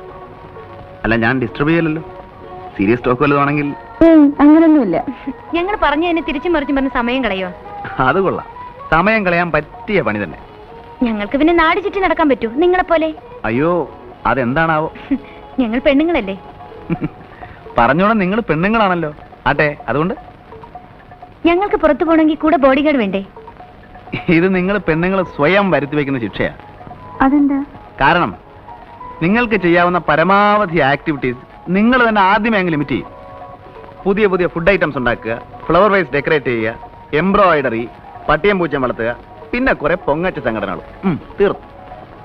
അല്ല, ഞാൻ ഡിസ്റ്റർബ് ചെയ്യലല്ലോ. സീരിയസ് ടോക്ക് വല്ലതാണെങ്കിൽ? അങ്ങനൊന്നുമില്ല. ഞങ്ങൾ പറഞ്ഞതിന് തിരിച്ചും മറിച്ചും പറഞ്ഞ് സമയം കളയോ? അത് കൊള്ളാം. സമയം കളയാൻ പറ്റിയ പണി തന്നെ. ഞങ്ങൾക്ക് പിന്നെ നാട് ചുറ്റി നടക്കാൻ പറ്റൂ നിങ്ങളെപ്പോലെ? അയ്യോ, അതെന്താണാവോ? ഞങ്ങൾ പെണ്ണുങ്ങളല്ലേ. പറഞ്ഞോളാം, നിങ്ങൾ പെണ്ണുങ്ങളാണല്ലോ. ആട്ടെ, അതുകൊണ്ട് ഞങ്ങൾക്ക് പുറത്തു പോകണമെങ്കിൽ കൂടെ ബോഡി ഗാർഡ് വേണ്ടേ? ഇത് നിങ്ങൾ പെണ്ണുങ്ങൾ സ്വയം വരുത്തി വെക്കുന്ന ശിക്ഷയാണ്. അതെന്താ? കാരണം നിങ്ങൾക്ക് ചെയ്യാവുന്ന പരമാവധി ആക്ടിവിറ്റീസ് നിങ്ങൾ തന്നെ ആദ്യമെങ്കിലും ലിമിറ്റ് ചെയ്യും. പുതിയ പുതിയ ഫുഡ് ഐറ്റംസ് ഉണ്ടാക്കുക, ഫ്ലവർ വൈസ് ഡെക്കറേറ്റ് ചെയ്യുക, എംബ്രോയിഡറി, പട്ടിയം പൂച്ചം വളർത്തുക, പിന്നെ കുറെ പൊങ്ങച്ച സംഘടനകളും. തീർന്നു.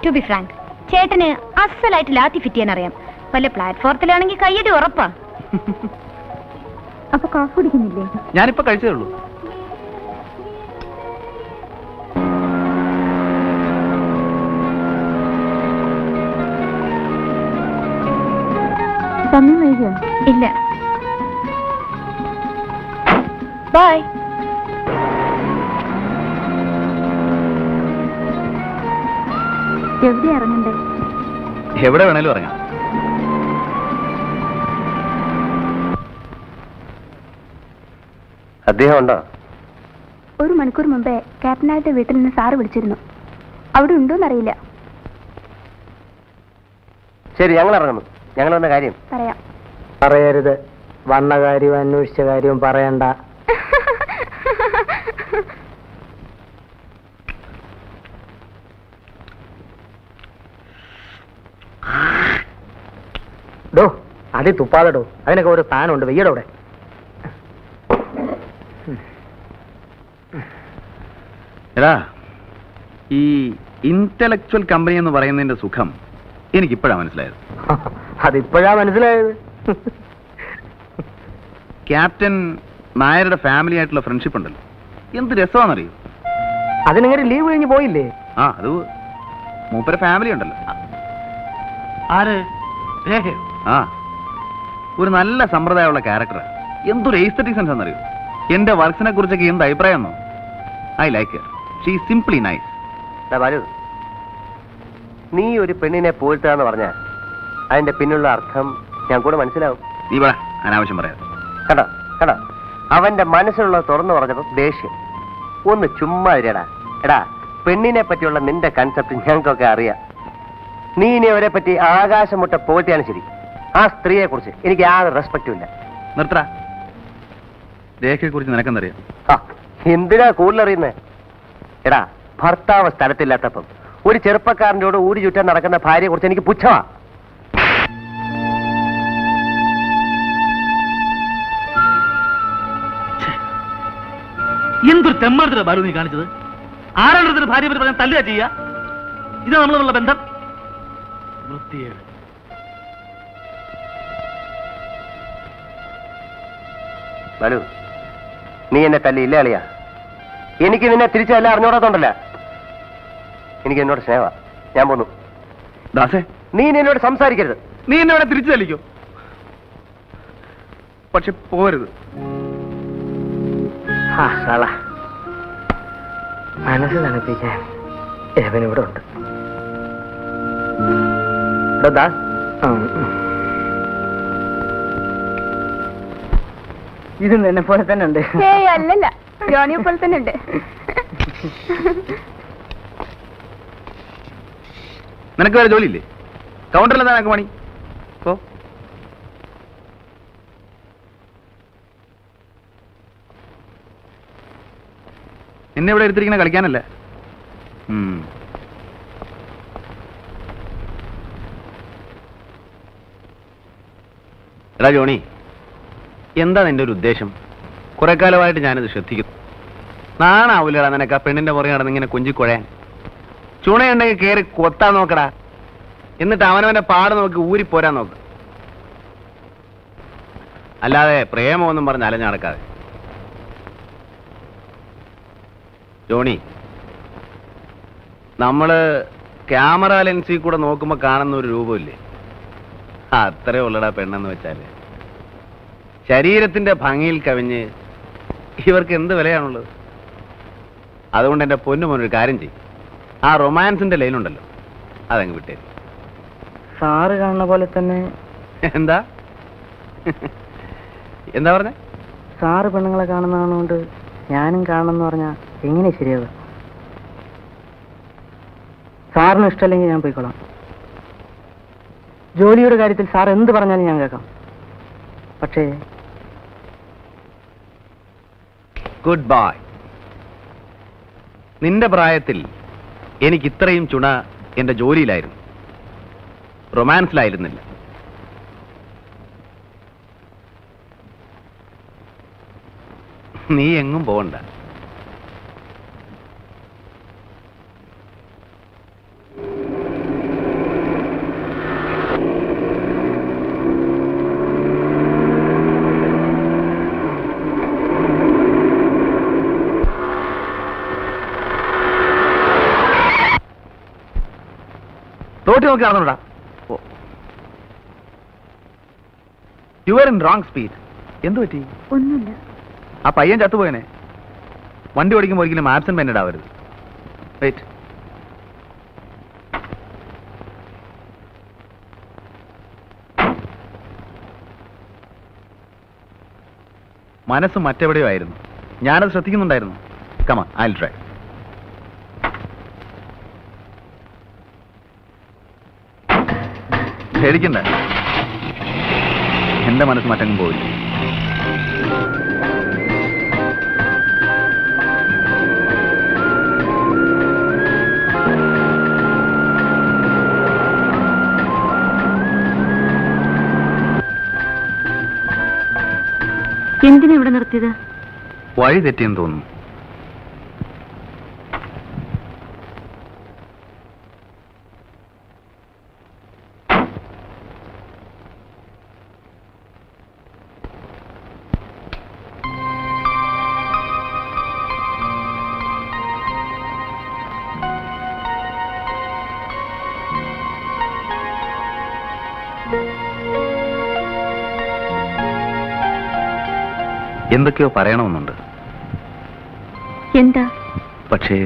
ടു ബി ഫ്രാങ്ക്, ചേട്ടന് അസലായിട്ട് ലാത്തി ഫിറ്റ് ചെയ്യാൻ അറിയാം. വല്ല പ്ലാറ്റ്ഫോർത്തിലാണെങ്കിൽ കയ്യടി ഉറപ്പാ. അപ്പൊ കോഫി കുടിക്കുന്നില്ലേ? ഞാനിപ്പോ കഴിച്ചേ ഉള്ളൂ. സമയം വൈകിയോ? ഇല്ല. ബൈ. എവിടെ ഇറങ്ങണ്ടേ? എവിടെ വേണേലും ഇറങ്ങാം. അദ്ദേഹം ഉണ്ടോ? ഒരു മണിക്കൂർ മുമ്പേ ക്യാപ്റ്റനായിട്ട് വീട്ടിൽ നിന്ന് സാറ് വിളിച്ചിരുന്നു. അവിടെ ഉണ്ടോന്നറിയില്ല. ശരി, ഞങ്ങൾ ഇറങ്ങുന്നു. ഞങ്ങൾ വന്ന കാര്യം പറയാം. പറയരുത്. വന്ന കാര്യവും അന്വേഷിച്ച കാര്യവും പറയണ്ട. ഡോ, അതി തുപ്പാതെടോ. അതിനൊക്കെ ഒരു സ്ഥാനമുണ്ട്. വെയ്യടോ അവിടെ. എടാ, ഈ ഇന്റലക്ച്വൽ കമ്പനി എന്ന് പറയുന്നതിന്റെ സുഖം എനിക്കിപ്പോഴാണ് മനസ്സിലായത്. അതിപ്പോഴാ മനസ്സിലായത്. ക്യാപ്റ്റൻ നായരുടെ ഫാമിലി ആയിട്ടുള്ള ഫ്രണ്ട്ഷിപ്പ് ഉണ്ടല്ലോ, എന്ത് രസമാണെന്നറിയോ? അതിനെങ്ങനെ ലീവ് കഴിഞ്ഞ് പോയില്ലേ? ആ, അത് മൂപ്പര ഫാമിലി ഉണ്ടല്ലോ. ആര്? രേഖയോ? ആ, ഒരു നല്ല സമ്പ്രദായമുള്ള ക്യാരക്ടർ. എന്തൊരു എസ്തെറ്റിക് സെൻസ് എന്നറിയോ? എന്റെ വർക്സിനെ കുറിച്ചൊക്കെ എന്ത് അഭിപ്രായം എന്നോ? I like her. She is simply nice. Balu, നീ ഒരു പെണ്ണിനെ പോയിട്ടാന്ന് പറഞ്ഞാൽ അതിന്റെ പിന്നുള്ള അർത്ഥം ഞാൻ കൂടെ മനസ്സിലാവും. നീ പറ, അനാവശ്യം പറയാം. കണ്ടോ കണ്ടോ, അവന്റെ മനസ്സിലുള്ള തുറന്നു പറഞ്ഞപ്പോ ദേഷ്യം. ഒന്ന് ചുമ്മാ ഇരടാ. എടാ, പെണ്ണിനെ പറ്റിയുള്ള നിന്റെ കൺസെപ്റ്റ് ഞങ്ങൾക്കൊക്കെ അറിയാം. നീ ഇനി അവരെ പറ്റി ആകാശം മുട്ട പോറ്റിയാണ് ശരി. ആ സ്ത്രീയെ കുറിച്ച് എനിക്ക് യാതൊരു റെസ്പെക്റ്റും ഇല്ല. നിർത്തറ. രേഖയെ കുറിച്ച് നിനക്കെന്തറിയാം? എന്തിനാ കൂടുതലറിയുന്നേ? എടാ, ഭർത്താവ് സ്ഥലത്തില്ലാത്തപ്പം ഒരു ചെറുപ്പക്കാരൻ്റെ കൂടെ ഊരി ചുറ്റാൻ നടക്കുന്ന ഭാര്യയെ കുറിച്ച് എനിക്ക് പുച്ഛമാ. എന്തൊരു തെമ്മാടത്തിലാണ് ബാലു നീ കാണിച്ചത്? ആരാണ് ഭാര്യ പറ്റി പറഞ്ഞാൽ തല്ലുക ചെയ്യുക? ഇത് നമ്മളുള്ള ബന്ധം? വൃത്തിയേട്. ബാലു, നീ എന്നെ തല്ലിയില്ല അളിയാ. എനിക്ക് നിന്നെ തിരിച്ചല്ല അറിഞ്ഞോടാത്തോണ്ടല്ല, എനിക്ക് എന്നോട് സ്നേഹ. ഞാൻ പോന്നു. ദാസേ, നീ എന്നോട് സംസാരിക്കരുത്. നീ എന്നെ തിരിച്ചു തല്ലിക്കോ, പക്ഷെ പോരുത്. മനസ്സ് തണുപ്പിക്കാൻ എവനിവിടെ ഉണ്ട്. ഇത് എന്നെ പോലെ തന്നെ ഉണ്ട്. അല്ലല്ല, ജോണിയെ പോലെ തന്നെ ഉണ്ട്. നിനക്ക് വേറെ ജോലിയില്ലേ? കൗണ്ടറിൽ എന്താ നിനക്ക് പണി? ഓ, എന്നെ ഇവിടെ എടുത്തിരിക്കുന്ന കളിക്കാനല്ലേ? എടാ ജോണി, എന്താ നിന്റെ ഒരു ഉദ്ദേശം? കുറെ കാലമായിട്ട് ഞാനിത് ശ്രദ്ധിക്കുന്നു. നാണാവൂലടാ നിനക്ക് ആ പെണ്ണിന്റെ പുറകെ നടന്ന് ഇങ്ങനെ കൊഞ്ചിക്കുഴയാൻ? ചുണയുണ്ടെങ്കിൽ കയറി കൊത്താൻ നോക്കടാ, എന്നിട്ട് അവനവന്റെ പാട് നോക്കി ഊരിപ്പോരാൻ നോക്ക്. അല്ലാതെ പ്രേമമൊന്നും പറഞ്ഞ് അലഞ്ഞു നടക്കാതെ. ജോണി, നമ്മള് ക്യാമറ ലെൻസിൽ കൂടെ നോക്കുമ്പോ കാണുന്ന ഒരു രൂപമില്ലേ, അത്രേ ഉള്ളടാ പെണ്ണെന്ന് വെച്ചാല്. ശരീരത്തിന്റെ ഭംഗിയിൽ കവിഞ്ഞ് ഇവർക്ക് എന്ത് വിലയാണുള്ളത്? അതുകൊണ്ട് എന്റെ പൊന്നുമോനൊരു കാര്യം ചെയ്യും, ആ റൊമാൻസിന്റെ ലൈനുണ്ടല്ലോ അതങ്ങ് വിട്ടേ. സാറ് കാണുന്ന പോലെ തന്നെ. എന്താ എന്താ പറഞ്ഞ? സാറ് പെണ്ണുങ്ങളെ കാണുന്നതുകൊണ്ട് ഞാനും കാണണമെന്ന് പറഞ്ഞാൽ എങ്ങനെ ശരിയാവുക? സാറിന് ഇഷ്ടമല്ലെങ്കിൽ ഞാൻ പോയിക്കോളാം. ജോലിയുടെ കാര്യത്തിൽ സാർ എന്ത് പറഞ്ഞാലും ഞാൻ കേൾക്കാം. പക്ഷേ ഗുഡ് ബൈ. നിന്റെ പ്രായത്തിൽ എനിക്ക് ഇത്രയും ചുണ എന്റെ ജോലിയിലായിരുന്നു, റൊമാൻസിലായിരുന്നില്ല. നീ എങ്ങും പോകണ്ട. തോട്ടി നോക്കി നടന്നോടാ. You are in wrong speed. എന്തു പറ്റി? ഒന്നുമില്ല. ആ പയ്യൻ ചത്തുപോയനെ. വണ്ടി ഓടിക്കുമ്പോൾ ഒരിക്കലും ആബ്സെന്റ് മൈൻഡഡ് ആവരുത്. വെയിറ്റ്. മനസ്സ് മറ്റെവിടെയോ ആയിരുന്നു, ഞാനത് ശ്രദ്ധിക്കുന്നുണ്ടായിരുന്നു. കമാ, ഐ വിൽ ട്രൈ. പേടിക്കണ്ട, എന്റെ മനസ്സ് മറ്റങ്ങും പോയില്ല. എന്തിനാ ഇവിടെ നിർത്തിയത്? വഴി തെറ്റിയെന്ന് തോന്നുന്നു. എന്തൊക്കെയോ പറയണമെന്നുണ്ട്. എന്താ? പക്ഷേ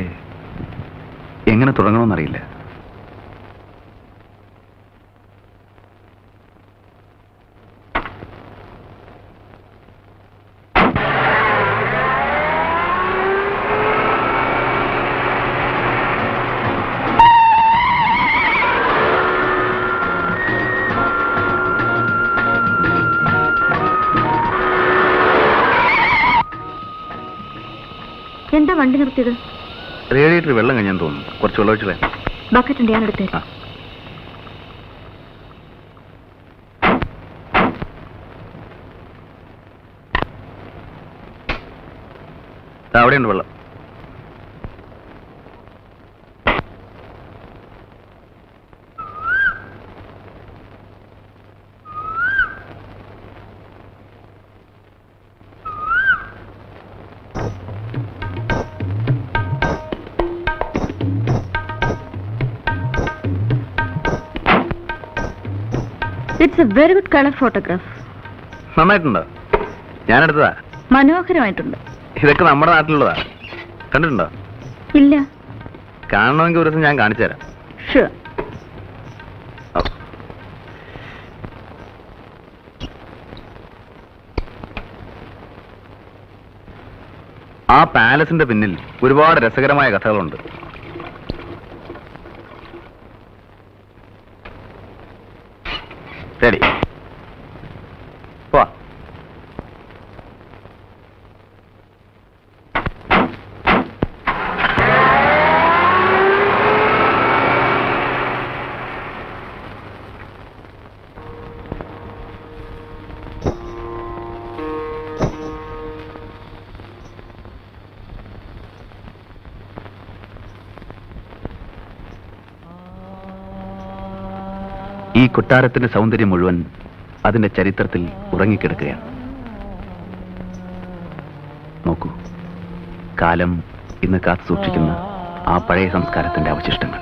എങ്ങനെ തുടങ്ങണമെന്നറിയില്ല. എന്താ വണ്ടി നിർത്തിയത്? റേഡിയേറ്റർ വെള്ളം കഴിഞ്ഞാൽ തോന്നുന്നു. കുറച്ച് വെള്ളം ഒഴിച്ചേ. ബക്കറ്റ് ഉണ്ട്, ഞാൻ എടുത്തേ. അവിടെയുണ്ട് വെള്ളം. It's a very good colour photograph. നന്നായിട്ടുണ്ടോ? ഞാനെടുത്തതാ. മനോഹരമായിട്ടുണ്ട്. ഇതൊക്കെ നമ്മുടെ നാട്ടിലുള്ളതാ. കണ്ടിട്ടുണ്ടോ? ഇല്ല. കാണണമെങ്കിൽ ഒരു ദിവസം ഞാൻ കാണിച്ചു തരാം. ഷുവർ. ആ പാലസിന്റെ പിന്നിൽ ഒരുപാട് രസകരമായ കഥകളുണ്ട്. ശരി, വാ. ഈ കൊട്ടാരത്തിന്റെ സൗന്ദര്യം മുഴുവൻ അതിന്റെ ചരിത്രത്തിൽ ഉറങ്ങിക്കിടക്കുകയാണ്. നോക്കൂ, കാലം ഇന്ന് കാത്തു സൂക്ഷിക്കുന്ന ആ പഴയ സംസ്കാരത്തിന്റെ അവശിഷ്ടങ്ങൾ.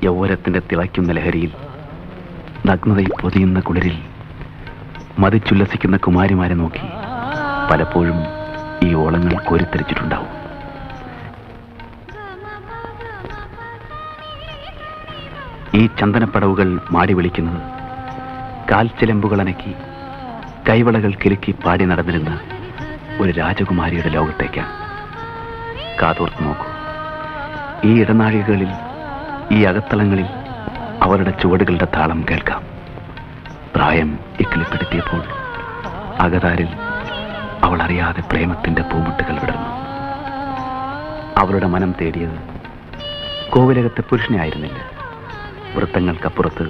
യൗവനത്തിന്റെ തിളയ്ക്കുന്ന ലഹരിയിൽ, നഗ്നതയിൽ പൊതിയുന്ന കുളിരിൽ മതിച്ചുല്ലസിക്കുന്ന കുമാരിമാരെ നോക്കി പലപ്പോഴും ഈ ഓളങ്ങൾ കോരിത്തെരിച്ചിട്ടുണ്ടാവും. ഈ ചന്ദനപ്പടവുകൾ മാടി വിളിക്കുന്നത് കാൽച്ചിലമ്പുകൾ അനക്കി കൈവളകൾ കിലുക്കി പാടി നടന്നിരുന്ന ഒരു രാജകുമാരിയുടെ ലോകത്തേക്കാണ്. കാതോർത്ത് നോക്കൂ, ഈ ഇടനാഴികളിൽ, ഈ അകത്തളങ്ങളിൽ അവരുടെ ചുവടുകളുടെ താളം കേൾക്കാം. പ്രായം ഇക്കിളിപ്പെടുത്തിയപ്പോൾ അകതാരിൽ അവൾ അറിയാതെ പ്രേമത്തിന്റെ പൂമുട്ടുകൾ വിടർന്നു. അവളുടെ മനം തേടിയത് കോവിലകത്തെ പുരുഷനെ ആയിരുന്നില്ല. വൃത്തങ്ങൾക്കപ്പുറത്ത്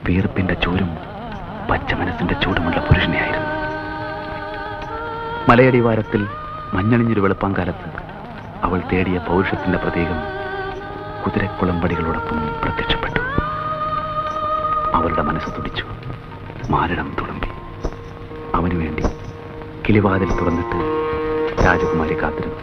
വീർപ്പിന്റെ ചൂരും പച്ച മനസ്സിന്റെ ചൂടുമുള്ള പുരുഷനെയായിരുന്നു. മലയടിവാരത്തിൽ മഞ്ഞളിഞ്ഞൊരു വെളുപ്പാങ്കാലത്ത് അവൾ തേടിയ പൗരുഷത്തിന്റെ പ്രതീകം കുതിരക്കുളമ്പടികളോടൊപ്പം പ്രത്യക്ഷപ്പെട്ടു. അവളുടെ മനസ്സ് തുടിച്ചു, മാരടം തുളുമ്പി. അവനു വേണ്ടി കിളിവാതിൽ തുറന്നിട്ട് രാജകുമാരി കാത്തിരുന്നു.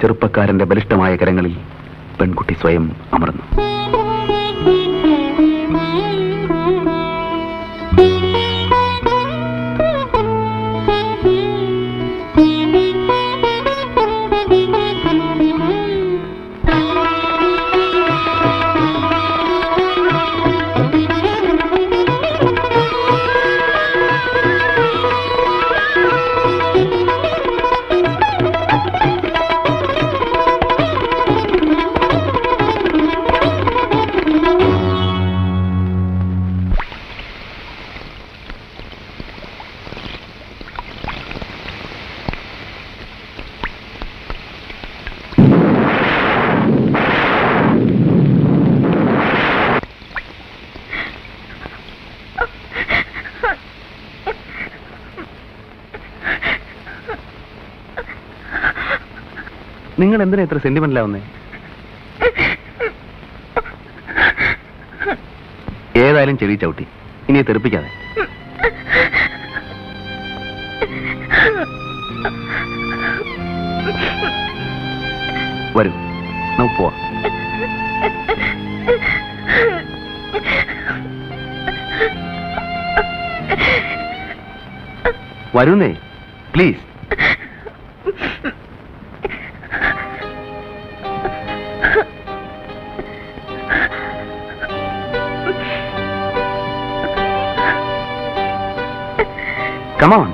ചെറുപ്പക്കാരന്റെ ബലിഷ്ഠമായ കരങ്ങളിൽ പെൺകുട്ടി സ്വയം അമർന്നു. നിങ്ങൾ എന്തിനാ ഇത്ര സെന്റിമെന്റലാവുന്നേ? ഏതായാലും ചെവി ചവിട്ടി, ഇനി തെറിപ്പിക്കാതെ. വരൂ, നമുക്ക് പോവാം. വരുന്നേ, പ്ലീസ്. Come on.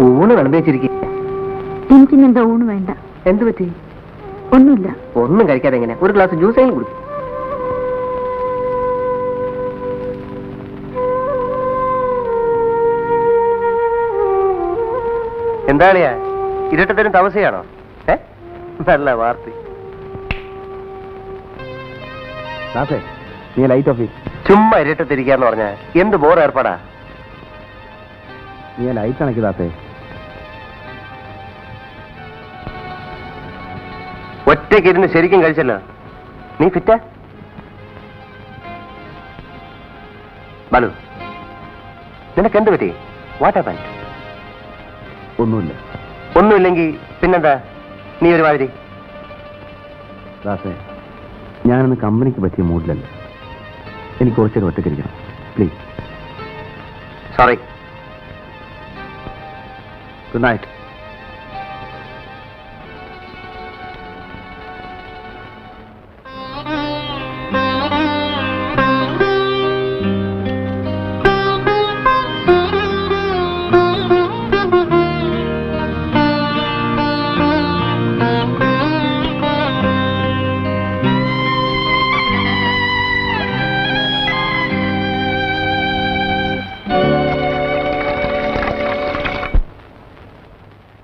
ഊണ് വിളമ്പിച്ചിരിക്കുക. എനിക്കിന്നെന്താ ഊണ് വേണ്ട. എന്ത് പറ്റി? ഒന്നുമില്ല. ഒന്നും കഴിക്കാതെ എങ്ങനെ? ഒരു ഗ്ലാസ് ജ്യൂസെങ്കിലും കുടിക്കും. എന്താളിയാ, ഇരട്ടത്തിനും താമസിയാണോ? നല്ല വാർത്ത. നീ ലൈറ്റ് ഓഫ് ചെയ്യ്. ചുമ്മാ ഇരട്ടത്തിരിക്കാന്ന് പറഞ്ഞ എന്ത് ബോർ ഏർപ്പാടാ. നീ ലൈറ്റ് അണക്കി ദാസേ. ഒറ്റയ്ക്ക് ഇരുന്ന് ശരിക്കും കഴിച്ചല്ലോ. നീ ഫിറ്റാ? ബാലു, നിനക്ക് എന്ത് പറ്റി? What happen? ഒന്നുമില്ല. ഒന്നുമില്ലെങ്കിൽ പിന്നെന്താ നീ ഒരുമാതിരി? ദാസേ, ഞാനിന്ന് കമ്പനിക്ക് പറ്റിയ മൂഡിലല്ല. എനിക്ക് കുറച്ചൊക്കെ ഒറ്റയ്ക്കിരിക്കണം, പ്ലീസ്. സോറി. Good night.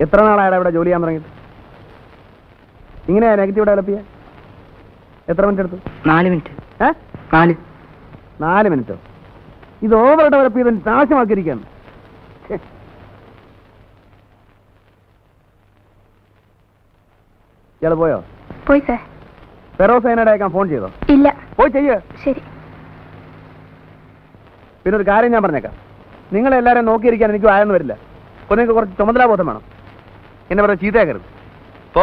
എത്ര നാളായാലും ഇവിടെ ജോലി ചെയ്യാൻ തുടങ്ങിയിട്ട്? ഇങ്ങനെയാ നെഗറ്റീവ് ഡെവലപ്പ് ചെയ്യാൻ? എത്ര മിനിറ്റ് എടുത്തു? 4 മിനിറ്റ്. 4 മിനിറ്റോ? ഇത് ഓവർ ഡെവലപ്പ് ചെയ്ത് നാശമാക്കിയിരിക്കുകയാണ്. ഇയാൾ പോയോ? പോയി സാർ. ഫെറോസൈനയുടെ അയക്കാൻ ഫോൺ ചെയ്തോ? ഇല്ല. പോയി ചെയ്യ. ശരി. പിന്നെ ഒരു കാര്യം ഞാൻ പറഞ്ഞേക്കാം, നിങ്ങളെല്ലാവരും നോക്കിയിരിക്കാൻ എനിക്ക് ആയെന്ന് വരില്ല. അപ്പോൾ നിങ്ങൾക്ക് കുറച്ച് ചുമതലാബോധം വേണം. എന്നെ പറഞ്ഞ ചീത്തയാക്കരുത്. പോ.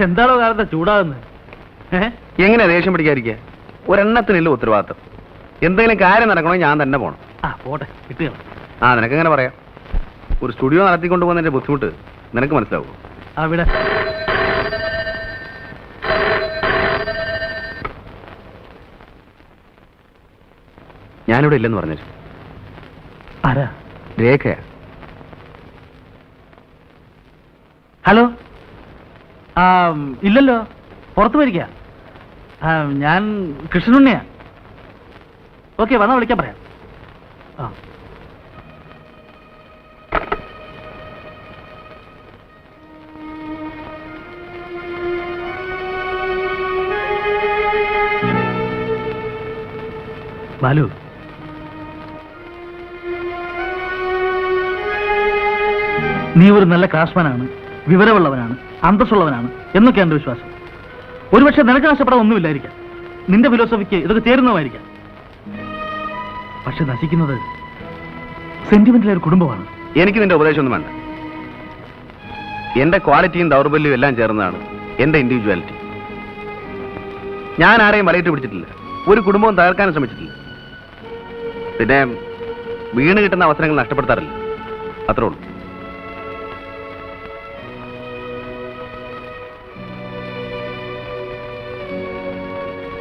എന്താണോ കാലത്തെ ചൂടാകുന്നത്? എങ്ങനെയാ ദേഷ്യം പിടിക്കാതിരിക്കുക? ഒരെണ്ണത്തിനില്ല ഉത്തരവാദിത്തം. എന്തെങ്കിലും കാര്യം നടക്കണമെങ്കിൽ ഞാൻ തന്നെ പോകണം. പോട്ടെ, കിട്ടുകയാണ്. നിനക്കെങ്ങനെ പറയാം? ഒരു സ്റ്റുഡിയോ നടത്തിക്കൊണ്ട് പോകുന്നതിന്റെ ബുദ്ധിമുട്ട് നിനക്ക് മനസ്സിലാവുമോ? അവിടെ ഞാനിവിടെ ഇല്ലെന്ന് പറഞ്ഞു. ആരാ? രേഖയാ. ഹലോ. ഇല്ലല്ലോ, പുറത്തു പോയിരിക്കുക. ഞാൻ കൃഷ്ണനുണ്ണിയാ. ഓക്കെ, വന്നാൽ വിളിക്കാൻ പറയാം. ആ. ബാലു, നീ ഒരു നല്ല ക്രാഫ്റ്റ്സ്മാനാണ്, വിവരമുള്ളവനാണ്, അന്തസ്സുള്ളവനാണ് എന്നൊക്കെ എന്റെ വിശ്വാസം. ഒരുപക്ഷെ നിനക്ക് നഷ്ടപ്പെടാൻ ഒന്നുമില്ലായിരിക്കാം, നിന്റെ ഫിലോസഫിക്ക് ഇതൊക്കെ ചേരുന്നതായിരിക്കാം. പക്ഷെ നശിക്കുന്നത് സെന്റിമെന്റിലെ ഒരു കുടുംബമാണ്. എനിക്ക് നിന്റെ ഉപദേശമൊന്നും വേണ്ട. എന്റെ ക്വാളിറ്റിയും ദൗർബല്യവും എല്ലാം ചേർന്നതാണ് എന്റെ ഇൻഡിവിജ്വാലിറ്റി. ഞാൻ ആരെയും വലയിട്ട് പിടിച്ചിട്ടില്ല, ഒരു കുടുംബവും തകർക്കാനും ശ്രമിച്ചിട്ടില്ല. പിന്നെ വീണ് കിട്ടുന്ന അവസരങ്ങൾ നഷ്ടപ്പെടുത്താറില്ല, അത്രേ ഉള്ളൂ.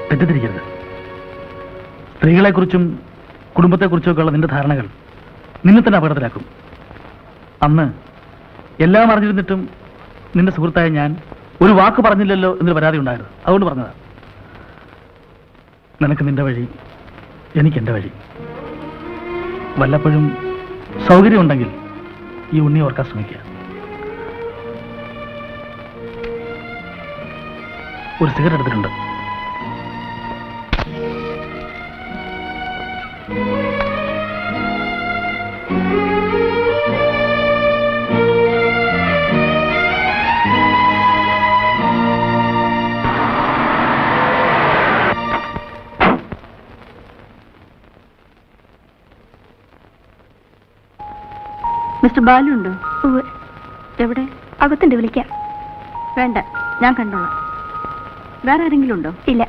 തെറ്റിദ്ധരിക്കരുത്. സ്ത്രീകളെക്കുറിച്ചും കുടുംബത്തെക്കുറിച്ചൊക്കെയുള്ള നിന്റെ ധാരണകൾ നിന്നെ തന്നെ അപകടത്തിലാക്കും. അന്ന് എല്ലാം അറിഞ്ഞിരുന്നിട്ടും നിന്റെ സുഹൃത്തായ ഞാൻ ഒരു വാക്ക് പറഞ്ഞില്ലല്ലോ എന്നൊരു പരാതി ഉണ്ടായിരുന്നു. അതുകൊണ്ട് പറഞ്ഞതാ. നിനക്ക് നിന്റെ വഴി, എനിക്ക് എൻ്റെ വഴി. വല്ലപ്പോഴും സൗകര്യമുണ്ടെങ്കിൽ ഈ ഉണ്ണി ഓർക്കാൻ ശ്രമിക്കുക. ഒരു സിഗരറ്റ് എടുത്തിട്ടുണ്ട്. മിസ്റ്റർ ബാലു ഉണ്ടോ? എവിടെ? അകത്തുണ്ട്, വിളിക്കാം. വേണ്ട, ഞാൻ കണ്ടോളാം. വേറെ ആരെങ്കിലും ഉണ്ടോ? ഇല്ല.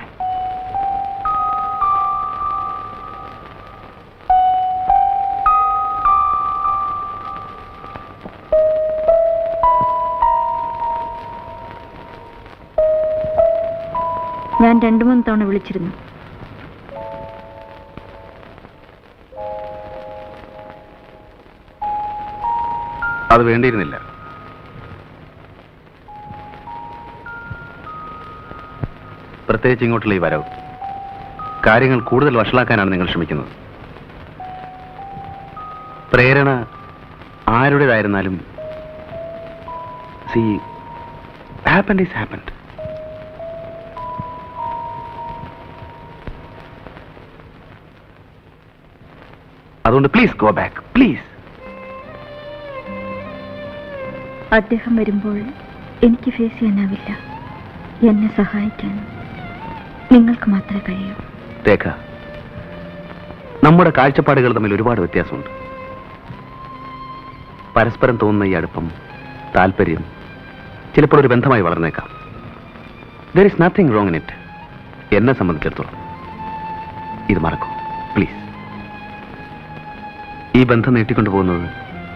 ഞാൻ 2-3 തവണ വിളിച്ചിരുന്നു. അത് വേണ്ടിയിരുന്നില്ല. പ്രത്യേകിച്ച് ഇങ്ങോട്ടുള്ള ഈ വരവ് കാര്യങ്ങൾ കൂടുതൽ വഷളാക്കാനാണ് നിങ്ങൾ ശ്രമിക്കുന്നത്. പ്രേരണ ആരുടേതായിരുന്നാലും happened is happened. അതുകൊണ്ട് പ്ലീസ് ഗോ ബാക്ക്, പ്ലീസ്. അദ്ദേഹം വരുമ്പോൾ എനിക്ക് ഫേസ് ചെയ്യാനാവില്ല. എന്നെ സഹായിക്കാൻ നിങ്ങൾക്ക് മാത്രമേ കഴിയൂ. രേഖ, നമ്മുടെ കാഴ്ചപ്പാടുകൾ തമ്മിൽ ഒരുപാട് വ്യത്യാസമുണ്ട്. പരസ്പരം തോന്നുന്ന ഈ അടുപ്പം, താല്പര്യം ചിലപ്പോൾ ഒരു ബന്ധമായി വളർന്നേക്കാം. There is nothing wrong in it. എന്നെ സംബന്ധിച്ചിടത്തോളം ഇത് മറക്കൂ, പ്ലീസ്. ഈ ബന്ധം നീട്ടിക്കൊണ്ടുപോകുന്നത്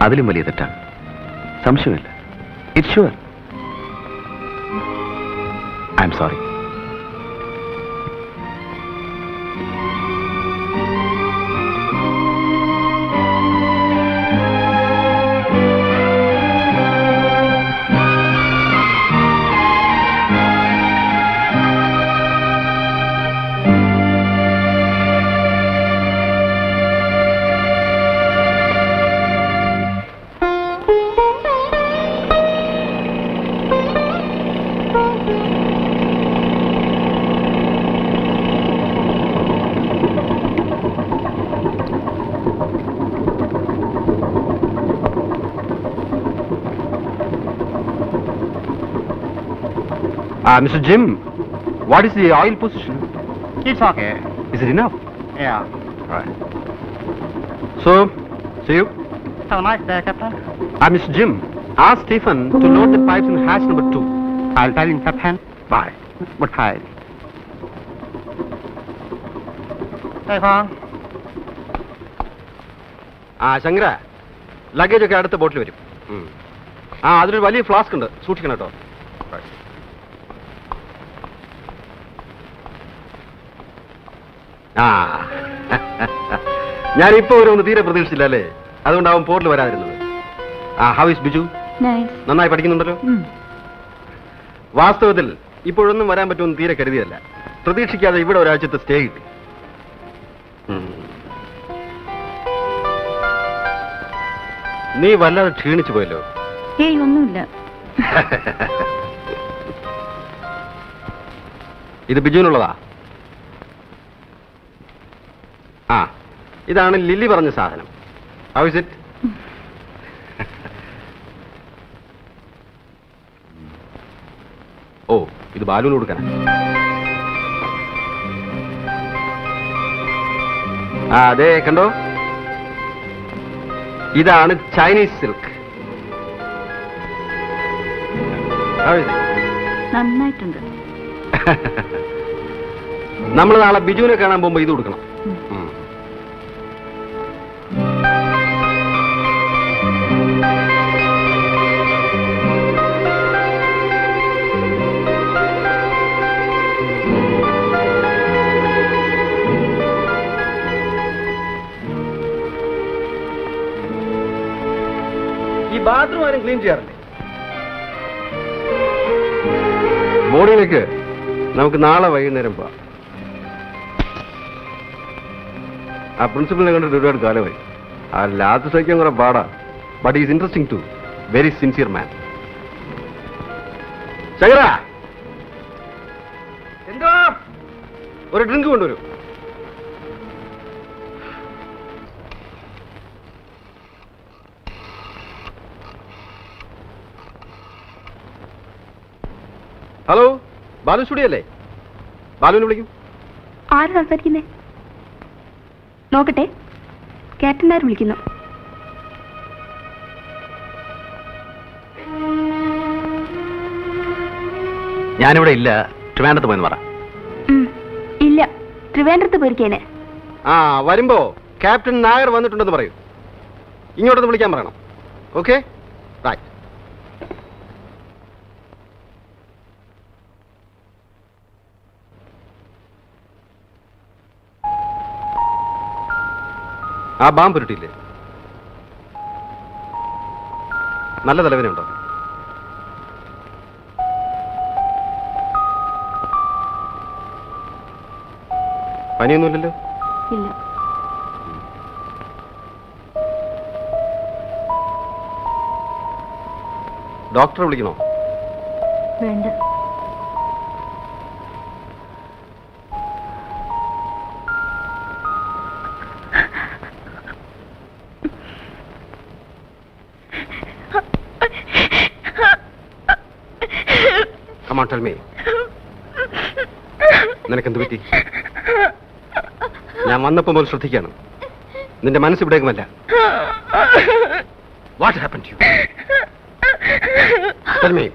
അതിലും വലിയ തെറ്റാണ്, സംശയമില്ല. It's sure. I am sorry. Mr. Jim, what is the oil position? It's okay. Is it enough? Yeah. Right. So, see you. Have a nice day, Captain. Mr. Jim, ask Stephen to load the pipes in hatch number 2. I'll tell him, Captain. Bye. Good night. Stefan. Shankara, luggage ഒക്കെ അടുത്ത ബോട്ടിൽ വരും. അതിലൊരു വലിയ flask ഉണ്ട്, സൂക്ഷിക്കണം കേട്ടോ. ഞാനിപ്പോ ഒരു തീരെ പ്രതീക്ഷിച്ചില്ല അല്ലേ? അതുകൊണ്ടാവും പോർട്ടിൽ വരാതിരുന്നത്. How is Biju? നന്നായി പഠിക്കുന്നുണ്ടല്ലോ. വാസ്തവത്തിൽ ഇപ്പോഴൊന്നും വരാൻ പറ്റുമെന്ന് തീരെ കരുതിയല്ല. പ്രതീക്ഷിക്കാതെ ഇവിടെ ഒരാഴ്ചത്തെ സ്റ്റേ കിട്ടി. നീ വല്ലാതെ ക്ഷീണിച്ചു പോയല്ലോ. ഏയ് ഒന്നുമില്ല. ഇത് ബിജുവിനുള്ളതാ. ഇതാണ് ലില്ലി പറഞ്ഞ സാധനം. How is it? ഓ, ഇത് ബാലുവിന് കൊടുക്കാനാ. അതെ, കണ്ടോ, ഇതാണ് ചൈനീസ് സിൽക്ക്. നന്നായിട്ടുണ്ട്. നമ്മൾ നാളെ ബിജുവിനെ കാണാൻ പോകുമ്പോ ഇത് കൊടുക്കണം. ഈ ബാത്റൂം ആരും ക്ലീൻ ചെയ്യാറില്ലേ? ബോഡിയിലേക്ക് നമുക്ക് നാളെ വൈകുന്നേരം പോവാം. ആ പ്രിൻസിപ്പലിനെ കണ്ടിട്ട് ഒരുപാട് കാലമായി. ആ ലാസ്റ്റ് സഹിക്കാൻ കുറെ പാടാ. But is interesting too. Very sincere man. Shankara, എന്തോ ഒരു ഡ്രിങ്ക് കൊണ്ടുവരൂ. ഹലോ, ബാലു സ്റ്റുഡിയോ അല്ലേ? ബാലുവിനെ വിളിക്കും. ആര് സംസാരിക്കുന്നേ? നോക്കട്ടെ. ക്യാപ്റ്റൻ വിളിക്കുന്നു. ഞാനിവിടെ ഇല്ല, ട്രിവാൻഡ്രത്ത് പോയെന്ന് പറ. ഇല്ല, ട്രിവാൻഡ്രത്ത് പോയിരിക്കേനെ. വരുമ്പോ ക്യാപ്റ്റൻ നായർ വന്നിട്ടുണ്ടെന്ന് പറയൂ. ഇങ്ങോട്ടൊന്ന് വിളിക്കാൻ പറയണം. Okay, right. ആ ബാം പുരട്ടിയില്ലേ? നല്ല തലവേനുണ്ടോ? പനിയൊന്നുമില്ലല്ലോ? ഇല്ല. ഡോക്ടറെ വിളിക്കണോ? വേണ്ട. Come on, tell me. നിനക്കെന്ത് പറ്റി? ഞാൻ വന്നപ്പോൾ മുതൽ ശ്രദ്ധിക്കാണ്. നിന്റെ മനസ്സ് ഇവിടേക്കുമല്ല. What happened to you? Tell me.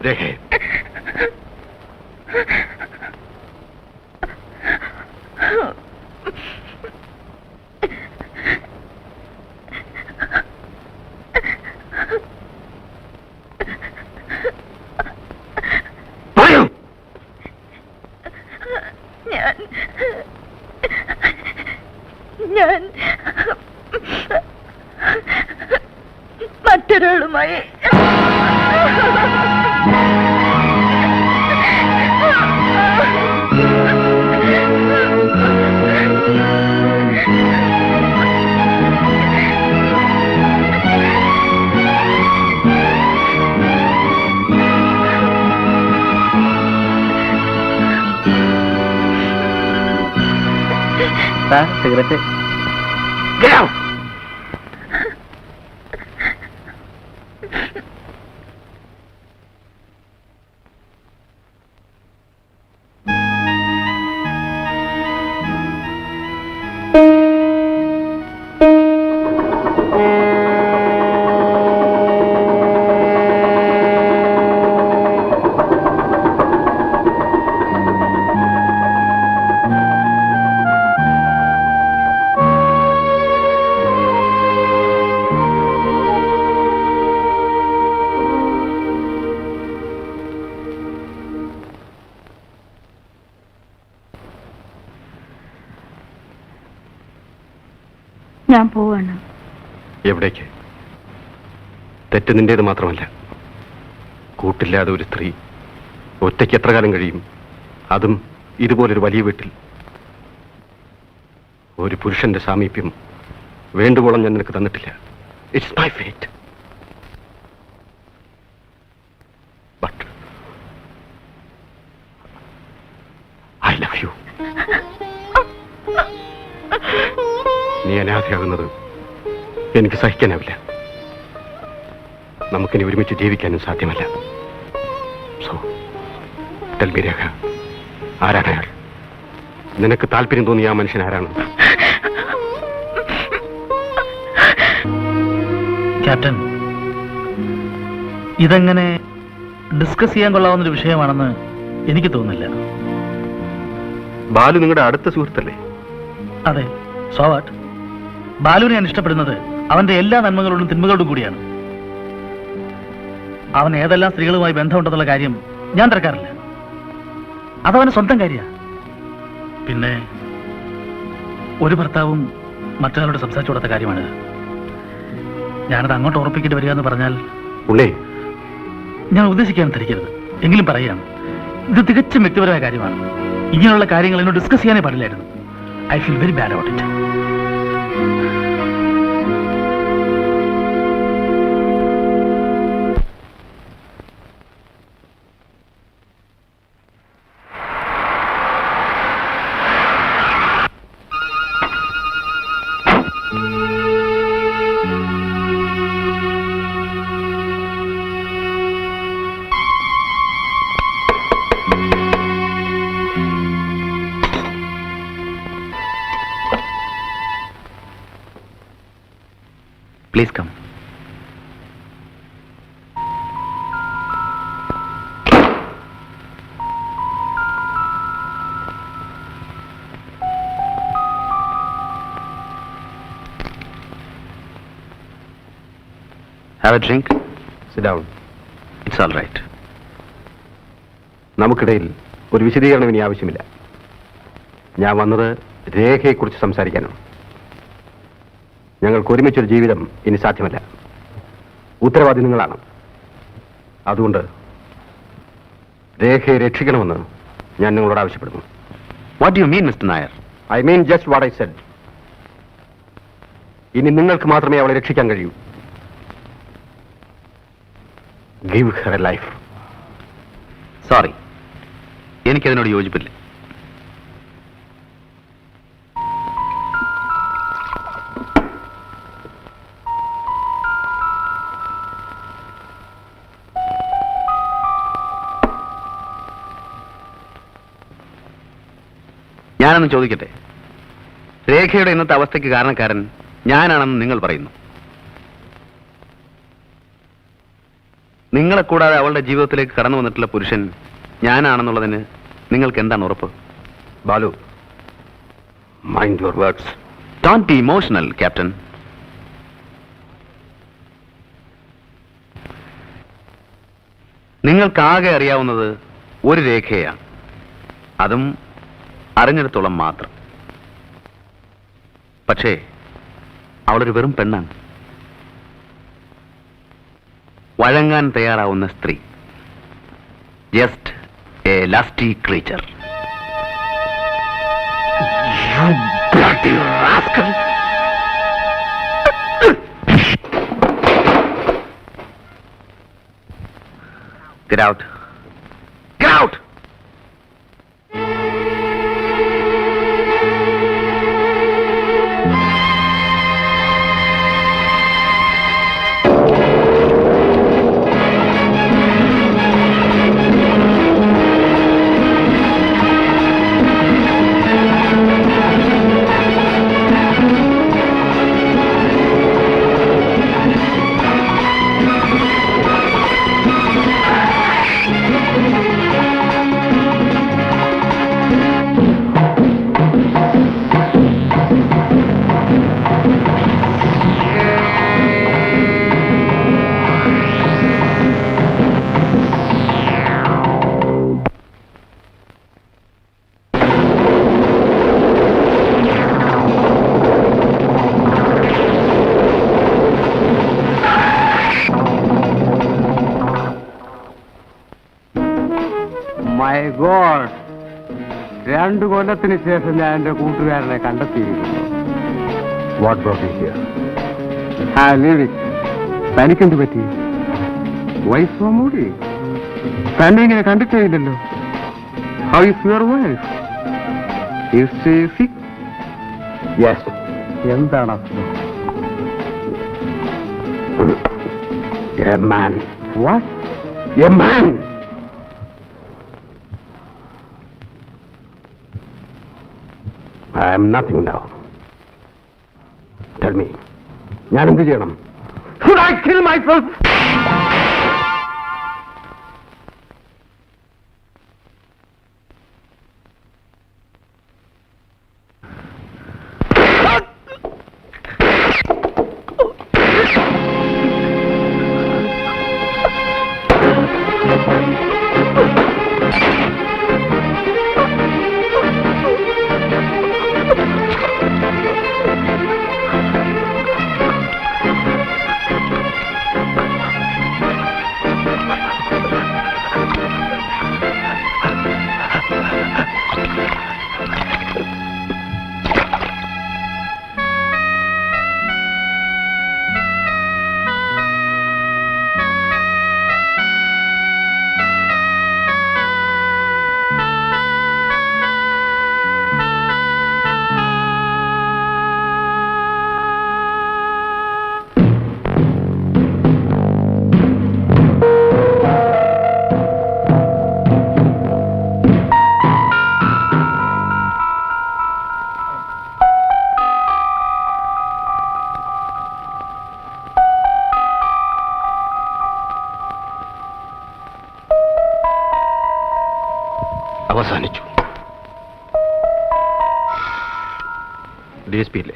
രേഖേ, ഞാൻ മറ്റൊരാളുമായി സിഗരറ്റ്. Get out! ഞാൻ പോവാണ്. എവിടേക്ക്? തെറ്റ് നിന്റേത് മാത്രമല്ല. കൂട്ടില്ലാതെ ഒരു സ്ത്രീ ഒറ്റയ്ക്ക് എത്ര കാലം കഴിയും? അതും ഇതുപോലൊരു വലിയ വീട്ടിൽ. ഒരു പുരുഷന്റെ സാമീപ്യം വേണ്ടുവോളം ഞാൻ നിനക്ക് തന്നിട്ടില്ല. It's my fate. But I love you. നീ അനാഥയാകുന്നത് എനിക്ക് സഹിക്കാനാവില്ല. നമുക്കിനി ഒരുമിച്ച് ജീവിക്കാനും സാധ്യമല്ല. സോ ടെൽ മീ രേഖ, ആരാണ് അയാൾ? നിനക്ക് താല്പര്യം തോന്നിയ ആ മനുഷ്യൻ ആരാണ്? ക്യാപ്റ്റൻ, ഇതെങ്ങനെ ഡിസ്കസ് ചെയ്യാൻ കൊള്ളാവുന്നൊരു വിഷയമാണെന്ന് എനിക്ക് തോന്നുന്നില്ല. ബാലു നിങ്ങളുടെ അടുത്ത സുഹൃത്തല്ലേ? അതെ. So what? ബാലുവിനെ ഞാൻ ഇഷ്ടപ്പെടുന്നത് അവന്റെ എല്ലാ നന്മകളോടും തിന്മകളോടും കൂടിയാണ്. അവൻ ഏതെല്ലാം സ്ത്രീകളുമായി ബന്ധമുണ്ടെന്നുള്ള കാര്യം ഞാൻ തിരക്കാറില്ല. അതവന് സ്വന്തം കാര്യമാണ്. പിന്നെ ഒരു ഭർത്താവും മറ്റൊരാളോട് സംസാരിച്ചു കൊടുത്ത കാര്യമാണിത്. ഞാനത് അങ്ങോട്ട് ഉറപ്പിക്കേണ്ടി വരിക എന്ന് പറഞ്ഞാൽ ഞാൻ ഉദ്ദേശിക്കാൻ ധരിക്കരുത്. എങ്കിലും പറയുകയാണ്, ഇത് തികച്ചും വ്യക്തിപരമായ കാര്യമാണ്. ഇങ്ങനെയുള്ള കാര്യങ്ങൾ എന്നോട് ഡിസ്കസ് ചെയ്യാനേ പാടില്ലായിരുന്നു. I feel very bad about it. Please come. Have a drink. Sit down. It's all right. നമുക്കിടയിൽ ഒരു വിശദീകരണം ഇനി ആവശ്യമില്ല. ഞാൻ വന്നത് രേഖയെക്കുറിച്ച് സംസാരിക്കാനാണ്. ഞങ്ങൾക്ക് ഒരുമിച്ചൊരു ജീവിതം ഇനി സാധ്യമല്ല. ഉത്തരവാദി നിങ്ങളാണ്. അതുകൊണ്ട് രേഖയെ രക്ഷിക്കണമെന്ന് ഞാൻ നിങ്ങളോട് ആവശ്യപ്പെടുന്നു. What do you mean, Mr. Nair? I mean just what I said. ഇനി നിങ്ങൾക്ക് മാത്രമേ അവളെ രക്ഷിക്കാൻ കഴിയൂ. Give her a life. Sorry. എനിക്കതിനോട് യോജിപ്പില്ല. ഞാനൊന്ന് ചോദിക്കട്ടെ, രേഖയുടെ ഇന്നത്തെ അവസ്ഥയ്ക്ക് കാരണക്കാരൻ ഞാനാണെന്ന് നിങ്ങൾ പറയുന്നു. നിങ്ങളെ കൂടാതെ അവളുടെ ജീവിതത്തിലേക്ക് കടന്നു വന്നിട്ടുള്ള പുരുഷൻ ഞാനാണെന്നുള്ളതിന് നിങ്ങൾക്ക് എന്താണ് ഉറപ്പ്? Balu, mind your words. Don't be emotional, captain. നിങ്ങൾക്കാകെ അറിയാവുന്നത് ഒരു രേഖയാണ്. അതും അറിഞ്ഞിടത്തോളം മാത്രം. പക്ഷേ അവളൊരു വെറും പെണ്ണാണ്. വഴങ്ങാൻ തയ്യാറാവുന്ന സ്ത്രീ. Just a lasty creature. You bloody rascal! Get out. Get out! My god, 2 കൊല്ലത്തിന് ശേഷം ഞാൻ എന്റെ കൂട്ടുകാരനെ കണ്ടെത്തിയിരിക്കുന്നു. What brought you here? Ah leave it. തനിക്കെന്ത് പറ്റി? Wife so moody? തന്നെ ഇങ്ങനെ കണ്ടിട്ടേ ഇല്ലല്ലോ. How is your wife? Is she sick? Yes. എന്താണ് അസുഖം? A man. What? A man. I am nothing now. Tell me. ഞാൻ എന്ത് ചെയ്യണം? Should I kill myself? അവസാനിച്ചു. DSP ഇല്ലേ?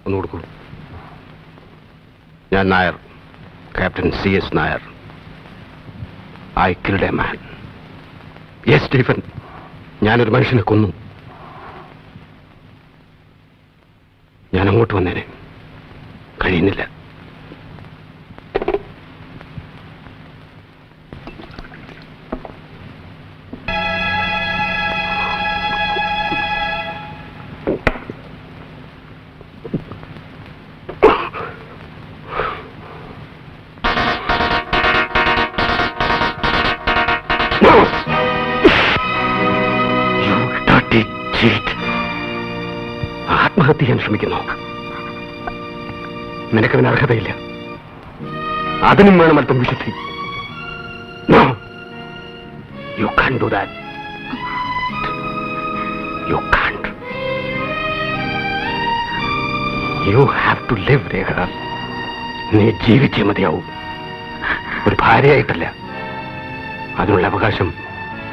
ഒന്ന് കൊടുക്കൂ. ഞാൻ Nair, captain CS Nair. I killed a man. Yes Stephen, ഞാനൊരു മനുഷ്യനെ കൊന്നു. ഞാൻ അങ്ങോട്ട് വന്നേനെ, കഴിയുന്നില്ല. ആത്മഹത്യ ചെയ്യാൻ ശ്രമിക്കുന്നു. നിനക്കതിന് അർഹതയില്ല. അതിനും വേണം അല്പം വിശുദ്ധി. No, you can't do that. You can't. You have to live, രേഖ. നീ ജീവിച്ചേ മതിയാവും. ഒരു ഭാര്യയായിട്ടല്ല, അതിനുള്ള അവകാശം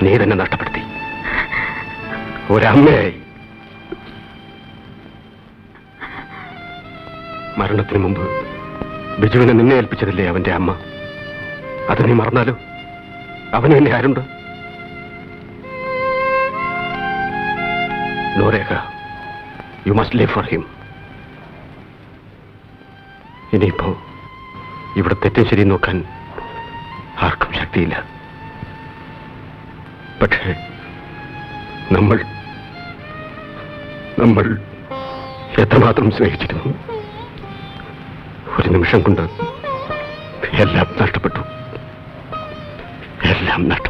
നീ തന്നെ നഷ്ടപ്പെടുത്തി. ഒരമ്മയായി. മരണത്തിന് മുമ്പ് ബിജുവിനെ നിന്നെ ഏൽപ്പിച്ചതില്ലേ അവന്റെ അമ്മ? അത് നീ മറന്നാലോ? അവന് എന്നെ ആരുണ്ട്? No Rekha, you must live for him. ഇനിയിപ്പോ ഇവിടെ തെറ്റും ശരി നോക്കാൻ ആർക്കും ശക്തിയില്ല. പക്ഷേ നമ്മൾ എത്രമാത്രം സ്നേഹിച്ചിരുന്നു. ഒരു നിമിഷം കൊണ്ട് എല്ലാം നഷ്ടപ്പെട്ടു. എല്ലാം നഷ്ടപ്പെട്ടു.